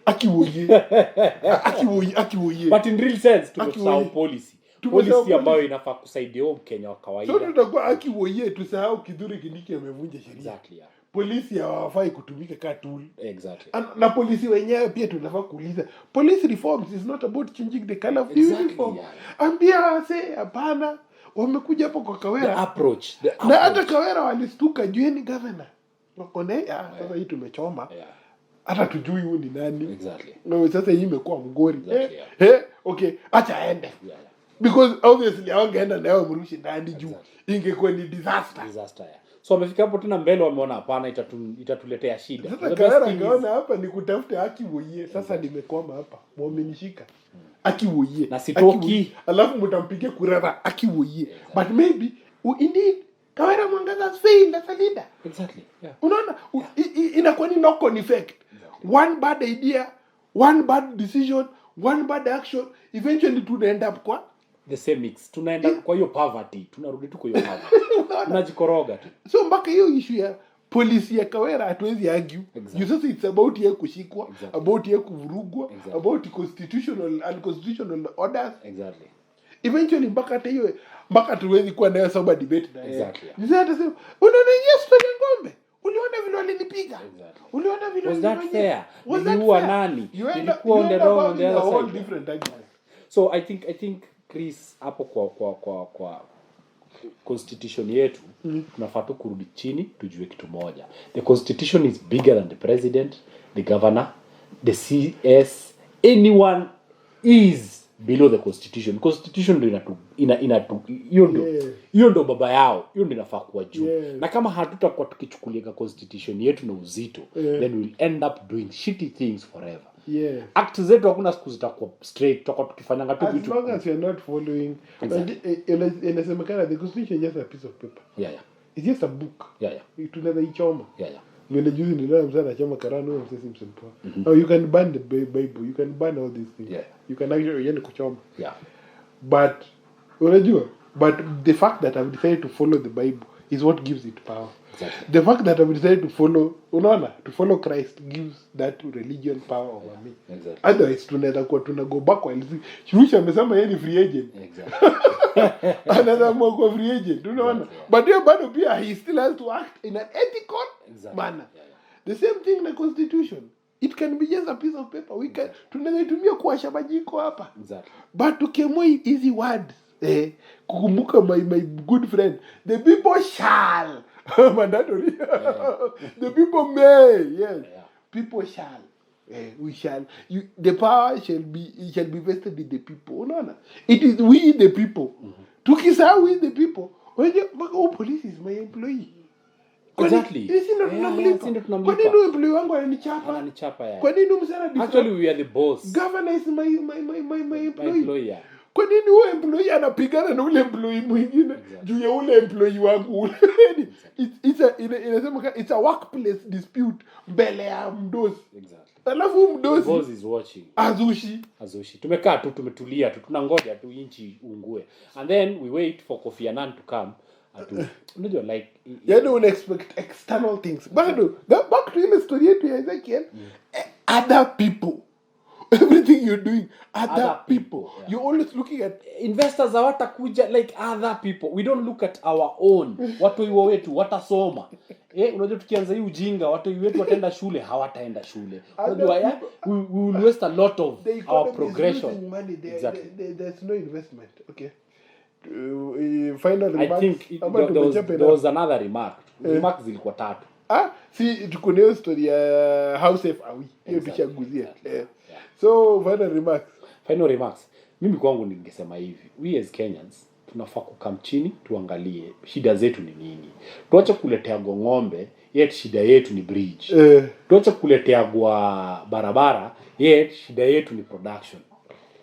Akiwoye. But in real sense tumesahau policy. Policy ambayo inafaa kusaidia Mkenya wa kawaida. So tutakuwa akiwoye tusahau Kidhuri Kindiki amevunja sheria. Exactly. Polisi hawafai kutumika kama tool. Exactly. Na polisi wenyewe pia tunafaa kuuliza. Police reforms is not about changing the color of the uniform. Ambia hapana. Wamekuja hapo kwa Kawera. The approach. Na hata Kawera walistuka jueni governor. Sasa hii tumechoma. Hata tujui huyu ni nani. Exactly. Na sasa hii imekuwa mgori. Exactly. Okay, acha aende. Because obviously hawangeenda na yao mrushi ndani juu. Ingekuwa ni disaster. So wamefika hapo tena mbele wameona hapana itatuletea shida. Sasa Kawera angeona hapa ni kutafuta akiwoye. Sasa nimekwama hapa. Wamenishika. Akiwoye. Na sitoki. Alafu mtampigia kura akiwoye. But maybe indeed Kawera Mwangaza failed as a leader. Exactly. Yeah. Unaona inakuwa ni knock-on effect. Exactly. One bad idea, one bad decision, one bad action, eventually tunaenda up kwa the same mix. Tunaenda kwa hiyo poverty. Tunarudi tu kwa hiyo poverty. Tunajikoroga tu. So mpaka hiyo issue ya policy ya Kawera hatuwezi argue. Exactly. You say it's about yeye kushikwa, exactly, about yeye kuvurugwa, exactly, about constitutional unconstitutional orders. Exactly. Eventually mpaka tuwezi kuwa nayo sober debate na yeye. Exactly. You say hata sema unaona yes story ng'ombe. Uliona vile walinipiga. Exactly. Uliona vile was that fair? Nilikuwa nani? Nilikuwa on the wrong on the other side. Different argument. So I think Chris hapo kwa constitution yetu tunafaa tu kurudi chini tujue kitu moja. The constitution is bigger than the president, the governor, the CS, anyone is below the constitution. Constitution ndio hiyo ndo baba yao, hiyo ndio inafaa kuwa juu. Na kama hatutakuwa tukichukulia constitution yetu na uzito, then we'll end up doing shitty things forever. Act zetu hakuna siku zitakuwa straight, tutakuwa tukifanya ngatu vitu. As long as you're not following, inasemekana the constitution is just a piece of paper. It's just a book. Tunaweza ichoma. Vile juzi niliona msana choma Karani huyo msisi msimpoa. Now you can ban the Bible, you can ban all these things. You can actually yende kuchoma. But unajua, but the fact that I've decided to follow the Bible is what gives it power. The fact that I've decided to follow Christ gives that religion power over me. Otherwise tunaweza kuwa go backwards. Shirusha amesema yeye ni free agent. Another more free agent, unaona? But yeye bado pia he still has to act in an ethical manner. The same thing like constitution. It can be just a piece of paper. We can tunaweza itumia kuwasha majiko hapa. But tukemoi easy words. Kukumbuka my good friend, the people shall mandatory. The people may, people shall. We shall. The power shall be vested in the people. Unaona? It is we the people. Tukisahau we the people. Wewe police is my employee. Exactly. Kwa nini employee wangu ananichapa? Kwa nini msana actually we are the boss. Governor is my employee. Kwa nini huyo employee anapigana na ule employee mwingine juu ya ule employee wangu? It's a workplace dispute mbele ya mdosi. Alafu mdosi boss is watching. Azushi. Tumekaa tu tumetulia tu tunangoja tu inchi ungue. And then we wait for Kofi Annan to come. Unajua like you don't expect external things. Bado back to ile story yetu ya Ezekiel. Other people. Everything you're doing, other people. You're always looking at investors hawatakuja like other people. We don't look at our own. Watu wetu watasoma. Unajua tukianza hii ujinga, watu wetu wataenda shule, hawataenda shule. Unajua we will waste a lot of our progression. Exactly. There's no investment. Okay. Final remarks. I think there was another remark. Remarks zilikuwa 3. Si tuko na story ya how safe are we? Hiyo tushaguzia. So final remarks. Mimi kwangu ningesema hivi. We as Kenyans tunafaa kukam chini tuangalie shida zetu ni nini. Tuache kuletea ng'ombe, yet shida yetu ni bridge. Tuache kuletea barabara, yet shida yetu ni production.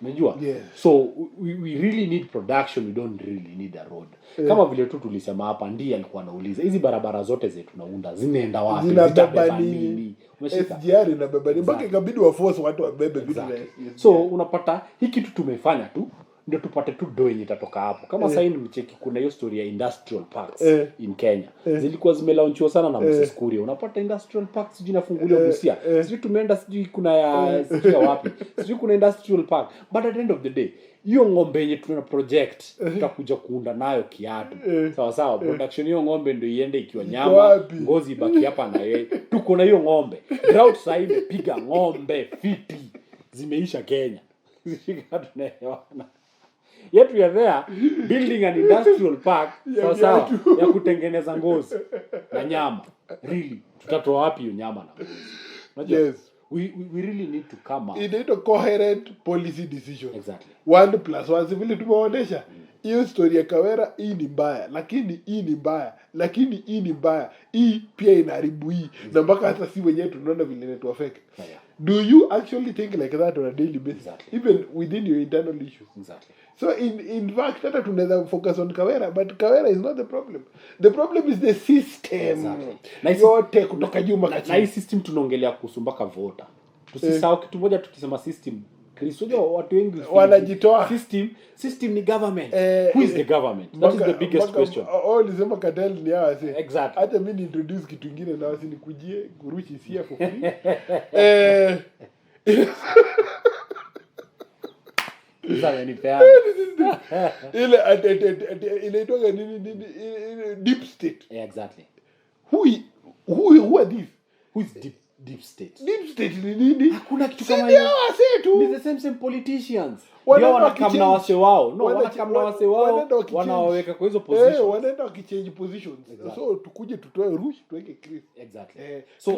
Unajua? So we really need production, we don't really need a road. Kama vile tu tulisema hapa ndiye alikuwa anauliza hizi barabara zote zetu tunaunda zinaenda wapi? Zitabeba nini? SGR inabeba nini? Mpaka ikabidi wa force watu wabebe vitu. So unapata hiki kitu tumefanya tu ndio tupate tu doa yenye itatoka hapo. Kama sasa hivi mcheki kuna hiyo story ya industrial parks in Kenya. Zilikuwa zimelaunchiwa sana na Moses Kuria. Unapata industrial parks sijui inafunguliwa Busia. Sijui tumeenda sijui kuna ya sijui wapi. Sijui kuna industrial park. But at the end of the day, hiyo ng'ombe yenye tuna project tutakuja kuunda nayo kiatu. Sawa production hiyo ng'ombe ndio iende ikiwa nyama, ngozi ibaki hapa na yeye. Tuko na hiyo ng'ombe. Drought sasa imepiga ng'ombe fiti. Zimeisha Kenya. Zishika tunaelewana. Yet we are there building an industrial park sawa ya kutengeneza ngozi na nyama. Really, tutatoa wapi hiyo nyama na ngozi? Unajua? We really need to come up. It need a coherent policy decision. Exactly. 1+1 vile tumeonyesha. Hiyo story ya Kawera hii ni mbaya, lakini hii ni mbaya, lakini hii ni mbaya. Hii pia inaharibu hii. Na mpaka hata si wenyewe tunaona vile net affect. Do you actually think like that on a daily basis? Even within your internal issues? So in fact, hata tunaweza focus on Kawera, but Kawera is not the problem. The problem is the system. Yote kutoka juu mpaka chini. Na hii system tunaongelea kuhusu mpaka voter. Tusisahau kitu moja tukisema system. Kristo watu wengi wanajitoa. System ni government. Who is the government? That is the biggest question. Nisema cartel ni hawa si. Exactly. Hata mimi ni introduce kitu kingine na wasi nikujie gurushi sia for free. Sasa ni peana. Ile itoka nini deep state. Exactly. Who are these? Who is deep state. Deep state ni nini? Hakuna kitu kama hiyo. Ni the same politicians. Ndio wanakamna wase wao. No, wanakamna wase wao. Wanawaweka kwa hizo positions. Wanaenda wakichange positions. Exactly. So tukuje tutoe Rush tuweke Chris. Exactly. So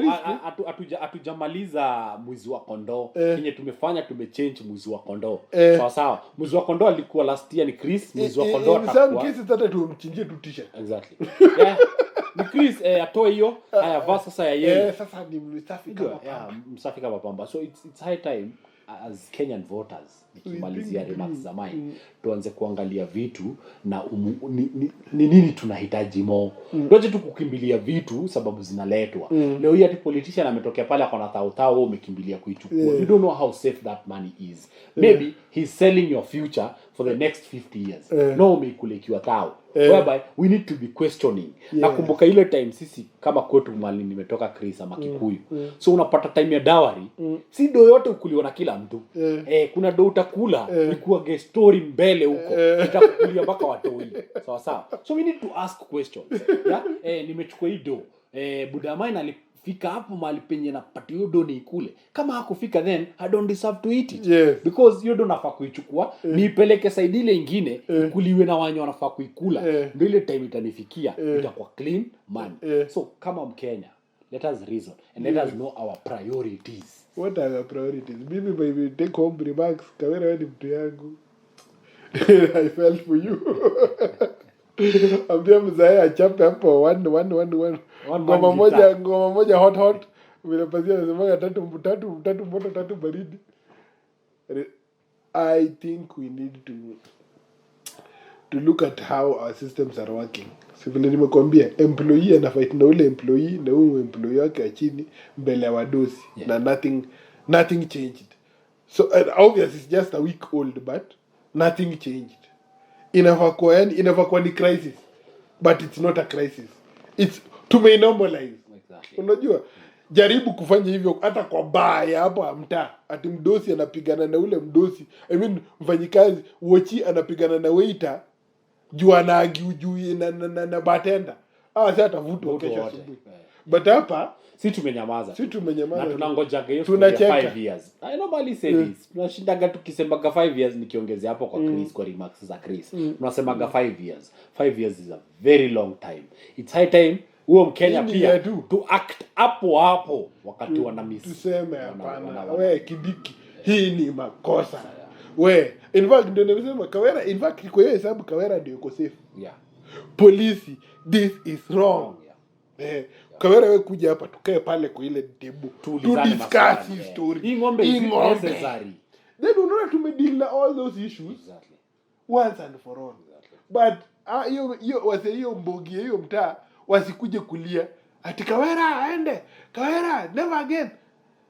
atujamaliza mwizi wa kondoo. Yenye tumefanya tumechange mwizi wa kondoo. Sawa sawa. Mwizi wa kondoo alikuwa last year ni Chris, mwizi wa kondoo atakuwa. Sasa kesi tata tumchinjie tu t-shirt. Exactly. Yeah. Ni Chris atoe hiyo haya vaa sasa ya yeye. Sasa ni msafi kama pamba. Yeah, msafi kama pamba. So it's high time as Kenyan voters nikimalizia remarks za mine tuanze kuangalia vitu na nini tunahitaji mo. Ndoje tu kukimbilia vitu sababu zinaletwa. Leo hii ati politician ametokea pale akona thao umekimbilia kuichukua. You don't know how safe that money is. Maybe he's selling your future for the next 50 years. No umekulekiwa thao. Whereby we need to be questioning. Nakumbuka ile time sisi kama kwetu mali nimetoka Chris ama Kikuyu. So unapata time ya dowry, si do yote ukuliwa na kila mtu. Kuna do utakula ikuwa ge story mbele huko. Itakukulia mpaka watoi. Sawa sawa. So we need to ask questions. Yeah? Nimechukua hii do. Budamai alifika hapo mahali penye napata hiyo do ni ikule. Kama hakufika then I don't deserve to eat it. Because hiyo do nafaa kuichukua, niipeleke side ile nyingine, kuliwe na wanyo wanafaa kuikula. Ndio ile time itanifikia, itakuwa clean money. So kama Mkenya, let us reason and let us know our priorities. What are our priorities? Mimi baby take home remarks, Kawera wewe ni mtu yangu. I felt for you. Ambia mzae achape hapo one ngoma moja hot vile pazia nasema tatu moto tatu baridi. I think we need to look at how our systems are working. Si vile nimekwambia employee anafight na ule employee na huyo employee wake ya chini mbele ya wadosi na nothing changed. So obviously it's just a week old but nothing changed. Inafaa kuwa ni crisis but it's not a crisis. It's to may normalize. Exactly. Unajua jaribu kufanya hivyo hata kwa baya hapo mtaa. Ati mdosi anapigana na ule mdosi. I mean mfanyikazi wochi anapigana na waiter juu anaagi na bartender. Sasa atavutwa kesho asubuhi. But hapa si tumenyamaza. Na tunangoja hiyo 5 years. I normally say this. Tunashindaga tukisemaga 5 years nikiongezea hapo kwa Chris kwa remarks za Chris. Tunasemaga 5 years. 5 years is a very long time. It's high time huo Mkenya pia to act hapo wakati wana miss. Tuseme hapana. Wewe Kidiki, hii ni makosa. Wewe in fact ndio nimesema Kawera in fact kwa hiyo hesabu Kawera ndio yuko safe. Yeah. Police, this is wrong. Kawera wewe kuja hapa tukae pale kwa ile table to discuss his story. Hii ngombe is necessary. Then unaona tumedeal na all those issues. Exactly. Once and for all. Exactly. But hiyo mbogi hiyo mtaa wasikuje kulia ati Kawera aende. Kawera never again.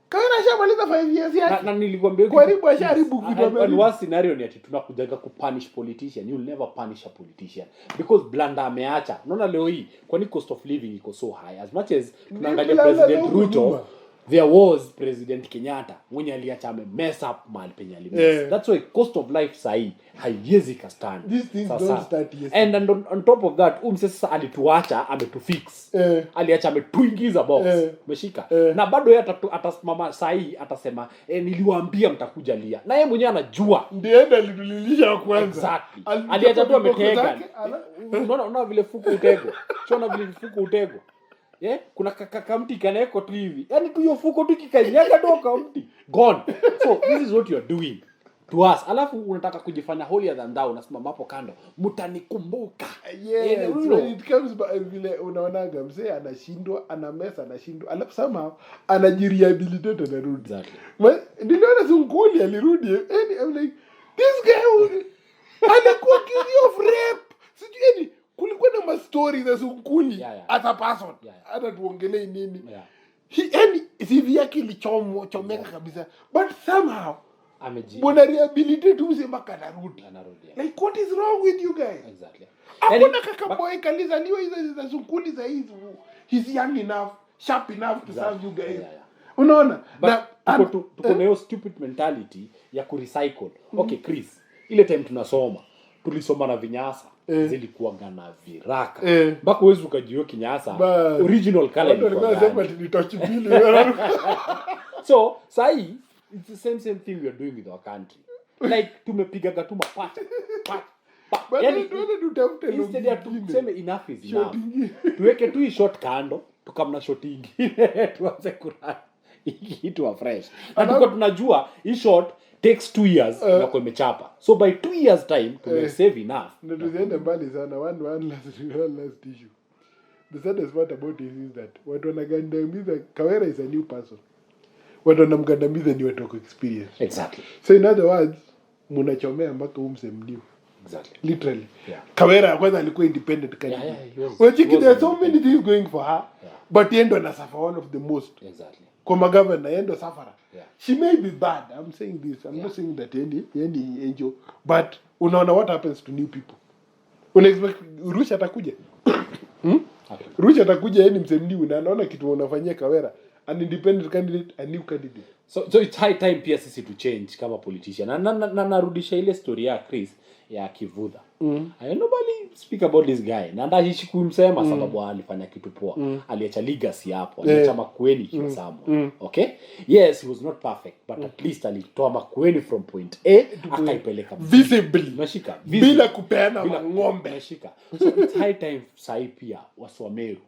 Kawera shamaliza 5 years yake. Na nilikwambia karibu asharibu kitu. And one scenario ni ati tunakujaga kupunish politician. You will never punish a politician because blunder ameacha. Unaona leo hii kwani cost of living iko so high as much as tunaangalia President Ruto. There was President Kenyatta mwenye aliacha mess up mahali penye alimess. That's why cost of life sahi haiwezi stand. These things don't start yesterday. And on top of that sasa alituacha ametufix. Aliacha ametuingiza box. Umeshika. Na bado yeye atasimama sahi atasema niliwaambia mtakuja lia. Na yeye mwenyewe anajua. Ndiye alitulilisha kwanza. Exactly. Aliacha tu ametega. Unaona vile fuku utego. Unaona vile fuku utego. Kuna kakamti kaneko tu hivi. Yaani tu hiyo fuko tu kikanyaga tu kakamti. Gone. So this is what you are doing to us. Alafu unataka kujifanya holier than thou unasimama hapo kando. Mtanikumbuka. When it comes by vile unaonaga mzee anashindwa, anashindwa. Alafu somehow anajirehabilitate anarudi. Exactly. Niliona Sunkuli alirudi. I'm like this guy alikuwa guilty of rape. Sijui kulikuwa na mastori za Sunkuli as a person. Hata tuongelee nini. CV yake ilichomeka kabisa. But somehow Bona rehabilitate msema kanarudi. Like what is wrong with you guys? Exactly. Hakuna kaka boy kalizaliwa hizo za Sunkuli za hizo. He's young enough, sharp enough to serve you guys. Unaona? Tuko na hiyo stupid mentality ya kurecycle. Okay Chris, ile time tulisoma na vinyasa. zilikuwa na viraka mpaka uwezi ukajua kinyasa original color so sahi it's the same thing we are doing with our country like tumepiga gatuma pat yani instead ya tuseme enough is enough tuweke tu hii shot kando tukamna shot ingine tuanze kurani kitu fresh na tuko tunajua hii shot takes 2 years na kwa imechapa so by 2 years time tume save enough ndio tuziende mbali sana one last issue. The saddest part about it is that watu wanagandamiza Kawera is a new person. Watu wanamgandamiza ni watu experience. Exactly. So in other words, mnachomea mpaka umsemdiu. Exactly. Literally. Yeah. Kawera kwanza alikuwa independent candidate. There are so many things going for her, but yeye na suffer one of the most. Exactly. Kwa governor yeye suffer. She may be bad. I'm saying this. I'm not saying that any angel, but unaona what happens to new people. Expect Rusha atakuja. Rusha atakuja yeye ni msemdiu na anaona kitu unafanyia Kawera. An independent candidate, a new candidate. So it's high time pia sisi to change kama politician. Na narudisha ile story ya Chris ya Kivudha. Nobody speak about this guy. Na ndahishi kumsema sababu alifanya kitu poa. Aliacha legacy hapo. Aliacha Makueni kisamu. Okay? Yes, he was not perfect, but at least alitoa Makueni from point A akaipeleka visibly. Mashika. Bila kupeana ng'ombe. Mashika. So it's high time sai pia waswameru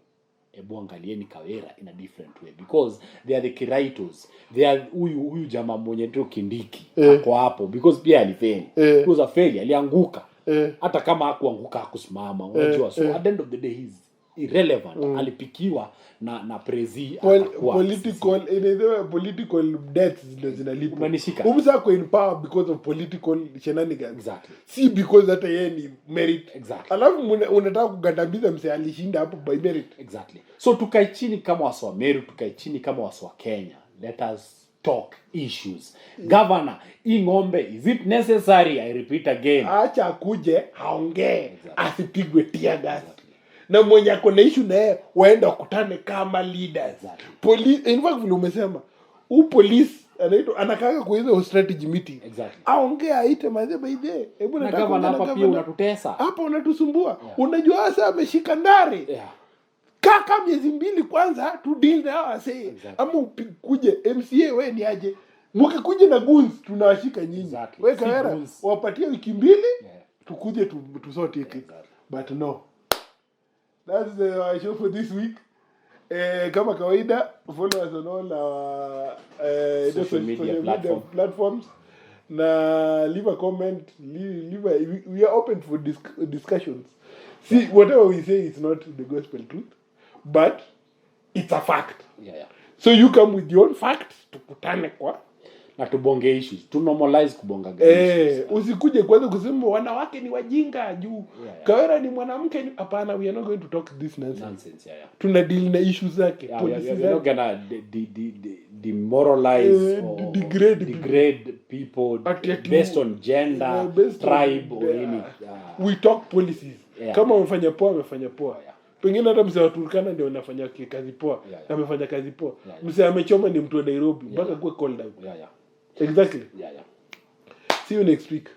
ebu angalieni Kawera in a different way because they are the Kiraitos. They are huyu jamaa mwenye tu Kindiki ako hapo because pia alifeli. He was a failure, alianguka. Hata kama hakuanguka hakusimama, unajua. So at the end of the day he's irrelevant. Alipikiwa na prezi political deaths ndio zinalipa. Umenishika. Umsako in power because of political shenanigans. Exactly. Si because hata yeye ni merit. Exactly. Alafu unataka kugandamiza mse alishinda hapo by merit. Exactly. So tukae chini kama waswa Meru, tukae chini kama waswa Kenya. Let us talk issues. Governor, hii ng'ombe, is it necessary? I repeat again. Acha akuje haongee, asipigwe tear gas. Na mwenye akona issue na yeye waenda kukutane kama leaders. Police, in fact vile umesema, police anakanga kwa hizo strategy meeting. Exactly. Aongea aite mazee by the. Hebu nataka governor hapa pia unatutesa. Hapa unatusumbua. Unajua sasa ameshika ndare. Kaka miezi 2 kwanza tu deal na hawa say. Ama kuje MCA wewe ni aje? Mkikuje na guns tunawashika nyinyi. Wewe Kawera wapatie wiki 2 tukuje tusote hiki. But no. That's the show for this week. Kama kawaida, follow us on all our social media platforms. Na leave a comment. We are open for discussions. See, whatever we say is not the gospel truth, but it's a fact. So you come with your own facts, tukutane kwa na tubonge issues, to normalize kubonga issues. Usikuje kwanza kusema wanawake ni wajinga juu. Kawera ni mwanamke ni hapana, we are not going to talk this nonsense. Tuna deal na issues zake. We are not gonna demoralize or degrade people based on gender, tribe or any. We talk policies. Kama wamefanya poa. Pengine hata msee wa Turkana ndio anafanya kazi poa. Amefanya kazi poa. Msee amechoma ni mtu wa Nairobi mpaka kuwe called out. Exactly. See you next week.